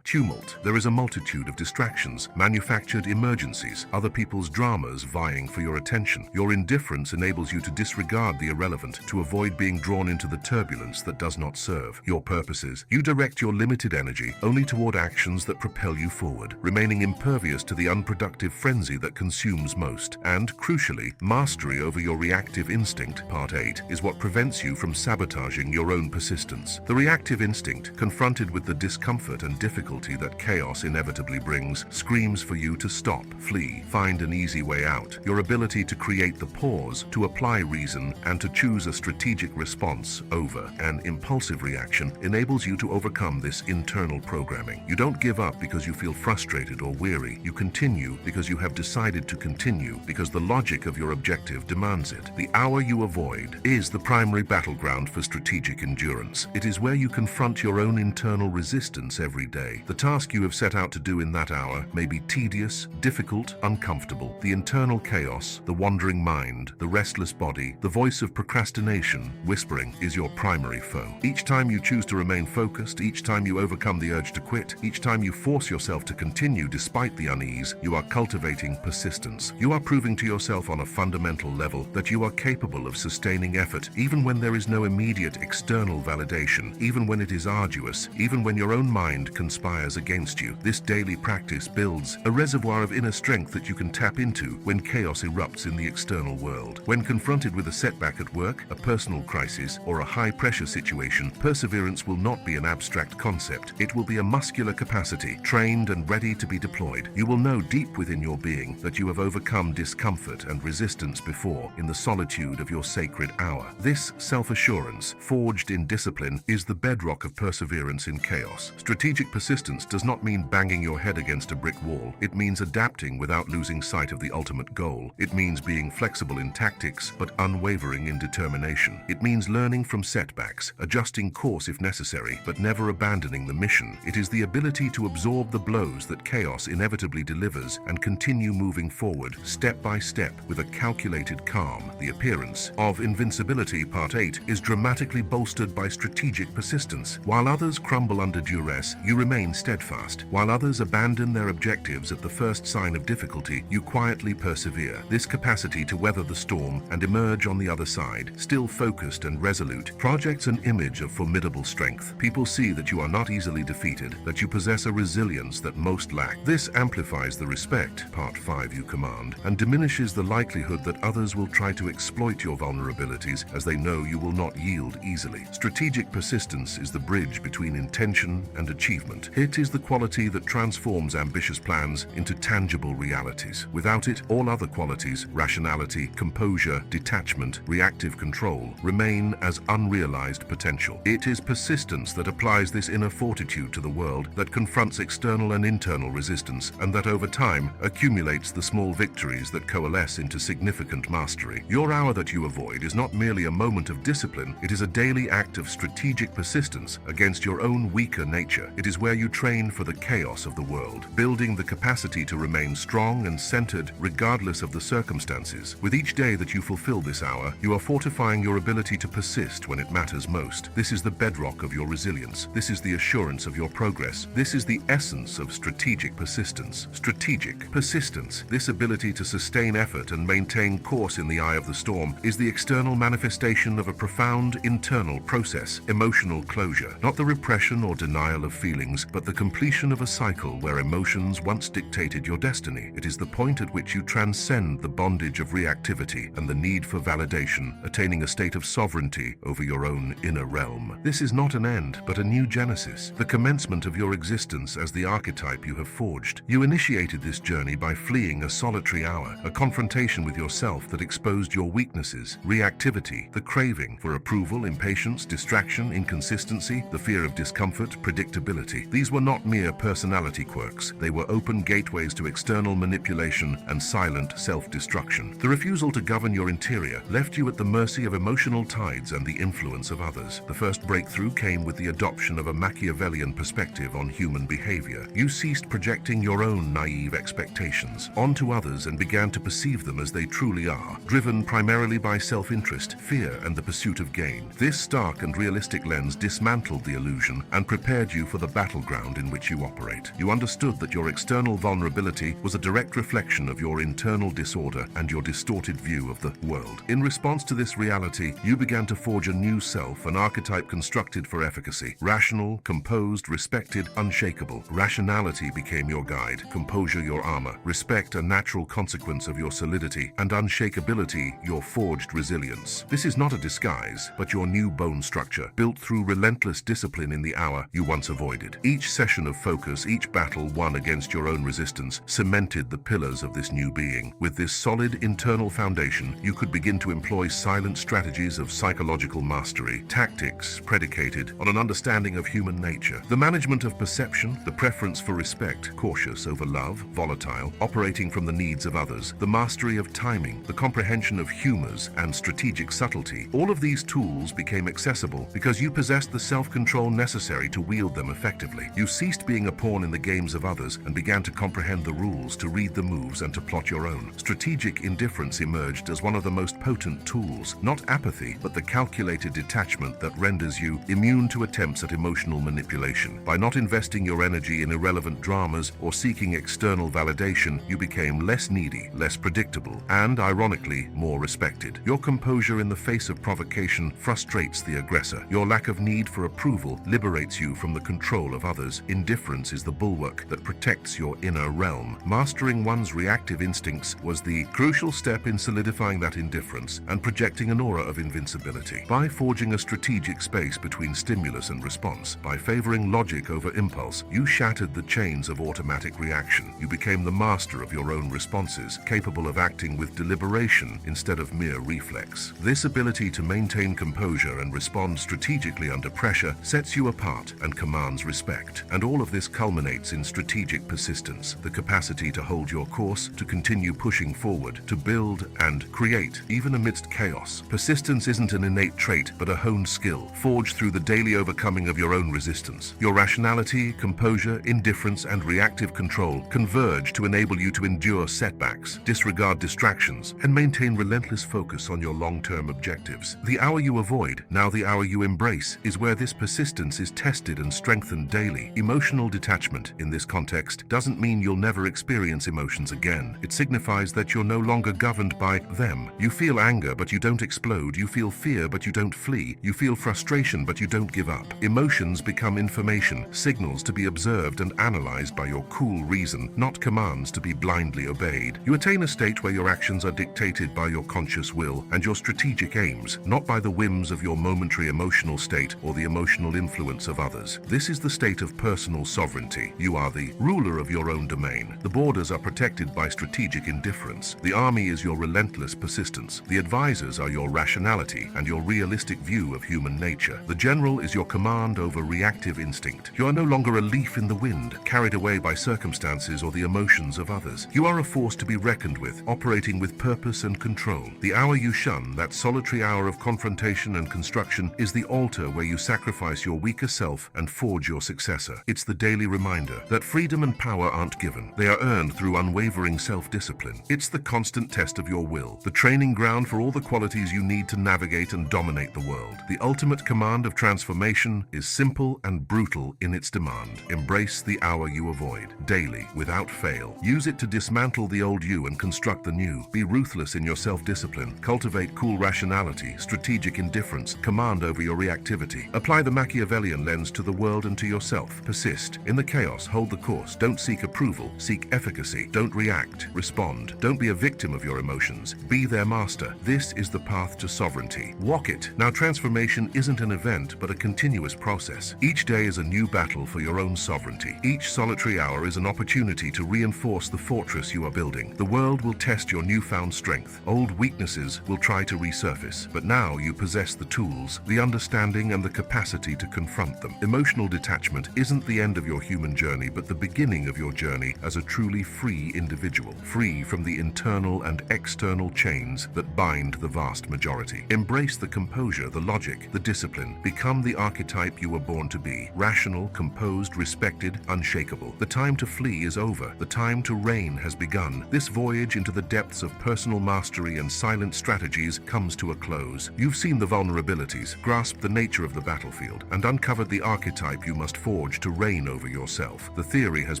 tumult, there is a multitude of distractions, manufactured emergencies, other people's dramas vying for your attention. Your indifference enables you to disregard the irrelevant, to avoid being drawn into the turbulence that does not serve your purposes. You direct your limited energy only toward actions that propel you forward, remaining impervious to the unproductive frenzy that consumes most. And, crucially, mastery over your reactive instinct, Part 8, is what prevents you from sabotaging your own persistence. The reactive instinct, confronted with the discomfort and difficulty that chaos inevitably brings, screams for you to stop, flee, find an easy way out. Your ability to create the pause, to apply reason, and to choose a strategic response over an impulsive reaction enables you to overcome this internal programming. You don't give up because you feel frustrated or weary. You continue because you have decided to continue, because the logic of your objective demands it. The hour you avoid is the primary battleground for strategic endurance. It is where you confront your own internal resistance every day. The task you have set out to do in that hour may be tedious, difficult, uncomfortable. The internal chaos, the wandering mind, the restless body, the voice of procrastination, whispering, is your primary foe. Each time you choose to remain focused, each time you overcome the urge to quit, each time you force yourself to continue despite the unease, you are cultivating persistence. You are proving to yourself on a fundamental level that you are capable of sustaining effort, even when there is no immediate external validation, even when it is arduous, even when your own mind conspires against you. This daily practice builds a reservoir of inner strength that you can tap into when chaos erupts in the external world. When confronted with a setback at work, a personal crisis, or a high-pressure situation, perseverance will not be an abstract concept. It will be a muscular capacity, trained and ready to be deployed. You will know deep within your being that you have overcome discomfort and resistance before in the solitude of your sacred hour. This self-assurance, forged in discipline, is the bedrock of perseverance in chaos. Strategic persistence does not mean banging your head against a brick wall. It means adapting without losing sight of the ultimate goal. It means being flexible in tactics, but unwavering in determination. It means learning from setbacks, adjusting course if necessary, but never abandoning the mission. It is the ability to absorb the blows that chaos inevitably delivers and continue moving forward, step by step, with a calculated calm. The appearance of invincibility, Part 8, is dramatically bolstered by strategic persistence. While others crumble under duress, you remain steadfast. While others abandon their objectives at the first sign of difficulty, you quietly persevere. This capacity to weather the storm and emerge on the other side, still focused and resolute, projects an image of formidable strength. People see that you are not easily defeated, that you possess a resilience that most lack. This amplifies the respect, Part 5, you command, and diminishes the likelihood that others will try to exploit your vulnerabilities, as they know you will not yield easily. Strategic persistence is the bridge between intention and achievement. It is the quality that transforms ambitious plans into tangible realities. Without it, all other qualities, rationality, composure, detachment, reactive control, remain as unrealized potential. It is persistence that applies this inner fortitude to the world, that confronts external and internal resistance, and that over time accumulates the small victories that coalesce into significant mastery. Your hour that you avoid is not merely a moment of discipline, it is a daily act of strategic persistence against your own weaker nature. It is where you train for the chaos of the world, building the capacity to remain strong and centered regardless of the circumstances. With each day that you fulfill this hour, you are fortifying your ability to persist when it matters most. This is the bedrock of your resilience. This is the assurance of your progress. This is the essence of strategic persistence. Strategic persistence, this ability to sustain effort and maintain course in the eye of the storm, is the external manifestation of a profound internal process, emotional closure, not the repression or denial of feelings, but the completion of a cycle where emotions once dictated your destiny. It is the point at which you transcend the bondage of reactivity and the need for validation, attaining a state of sovereignty over your own inner realm. This is not an end, but a new genesis, the commencement of your existence as the archetype you have forged. You initiated this journey by fleeing a solitary hour, a confrontation with yourself that exposed your weaknesses, reactivity, the craving for approval, impatience, distraction, inconsistency, the fear of discomfort, predictability. These were not mere personality quirks. They were open gateways to external manipulation and silent self-destruction. The refusal to govern your interior left you at the mercy of emotional tides and the influence of others. The first breakthrough came with the adoption of a Machiavellian perspective on human behavior. You ceased projecting your own naive expectations onto others and began to perceive them as they truly are, driven primarily by self-interest, fear, and the pursuit of gain. This stark and realistic lens dismantled the illusion and prepared you for the battleground in which you operate. You understood that your external vulnerability was a direct direct reflection of your internal disorder and your distorted view of the world. In response to this reality, you began to forge a new self, an archetype constructed for efficacy. Rational, composed, respected, unshakable. Rationality became your guide, composure your armor, respect a natural consequence of your solidity, and unshakability your forged resilience. This is not a disguise, but your new bone structure, built through relentless discipline in the hour you once avoided. Each session of focus, each battle won against your own resistance, cemented the pillars of this new being. With this solid internal foundation, you could begin to employ silent strategies of psychological mastery, tactics predicated on an understanding of human nature, the management of perception, the preference for respect, cautious over love, volatile, operating from the needs of others, the mastery of timing, the comprehension of humors and strategic subtlety. All of these tools became accessible because you possessed the self-control necessary to wield them effectively. You ceased being a pawn in the games of others and began to comprehend the rules, to read the moves, and to plot your own. Strategic indifference emerged as one of the most potent tools, not apathy, but the calculated detachment that renders you immune to attempts at emotional manipulation. By not investing your energy in irrelevant dramas or seeking external validation, you became less needy, less predictable, and, ironically, more respected. Your composure in the face of provocation frustrates the aggressor. Your lack of need for approval liberates you from the control of others. Indifference is the bulwark that protects your inner realm. Mastering one's reactive instincts was the crucial step in solidifying that indifference and projecting an aura of invincibility. By forging a strategic space between stimulus and response, by favoring logic over impulse, you shattered the chains of automatic reaction. You became the master of your own responses, capable of acting with deliberation instead of mere reflex. This ability to maintain composure and respond strategically under pressure sets you apart and commands respect. And all of this culminates in strategic persistence, the capacity to hold your course, to continue pushing forward, to build and create, even amidst chaos. Persistence isn't an innate trait, but a honed skill, forged through the daily overcoming of your own resistance. Your rationality, composure, indifference, and reactive control converge to enable you to endure setbacks, disregard distractions, and maintain relentless focus on your long-term objectives. The hour you avoid, now the hour you embrace, is where this persistence is tested and strengthened daily. Emotional detachment, in this context, doesn't mean you'll never experience emotions again. It signifies that you're no longer governed by them. You feel anger, but you don't explode. You feel fear, but you don't flee. You feel frustration, but you don't give up. Emotions become information, signals to be observed and analyzed by your cool reason, not commands to be blindly obeyed. You attain a state where your actions are dictated by your conscious will and your strategic aims, not by the whims of your momentary emotional state or the emotional influence of others. This is the state of personal sovereignty. You are the ruler of your own domain. The borders are protected by strategic indifference. The army is your relentless persistence. The advisors are your rationality and your realistic view of human nature. The general is your command over reactive instinct. You are no longer a leaf in the wind, carried away by circumstances or the emotions of others. You are a force to be reckoned with, operating with purpose and control. The hour you shun, that solitary hour of confrontation and construction, is the altar where you sacrifice your weaker self and forge your successor. It's the daily reminder that freedom and power aren't given. They are earned through unwavering self-discipline. It's the constant test of your will, the training ground for all the qualities you need to navigate and dominate the world. The ultimate command of transformation is simple and brutal in its demand. Embrace the hour you avoid, daily, without fail. Use it to dismantle the old you and construct the new. Be ruthless in your self-discipline. Cultivate cool rationality, strategic indifference, command over your reactivity. Apply the Machiavellian lens to the world and to yourself. Persist. In the chaos, hold the course. Don't seek approval, seek efficacy. Don't react, respond. Don't be a victim of your emotions. Be their master. This is the path to sovereignty. Walk it. Now, transformation isn't an event, but a continuous process. Each day is a new battle for your own sovereignty. Each solitary hour is an opportunity to reinforce the fortress you are building. The world will test your newfound strength. Old weaknesses will try to resurface, but now you possess the tools, the understanding, and the capacity to confront them. Emotional detachment isn't the end of your human journey, but the beginning of your journey as a truly free individual, free from the internal and external chains that bind the vast majority. Embrace the composure, the logic, the discipline. Become the archetype you were born to be. Rational, composed, respected, unshakable. The time to flee is over. The time to reign has begun. This voyage into the depths of personal mastery and silent strategies comes to a close. You've seen the vulnerabilities, grasped the nature of the battlefield, and uncovered the archetype you must forge to reign over yourself. The theory has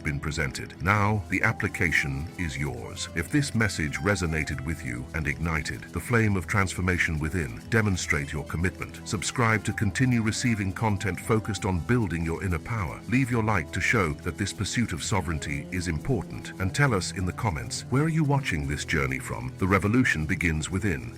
been presented. Now, the application dedication is yours. If this message resonated with you and ignited the flame of transformation within, demonstrate your commitment. Subscribe to continue receiving content focused on building your inner power. Leave your like to show that this pursuit of sovereignty is important. And tell us in the comments, where are you watching this journey from? The revolution begins within.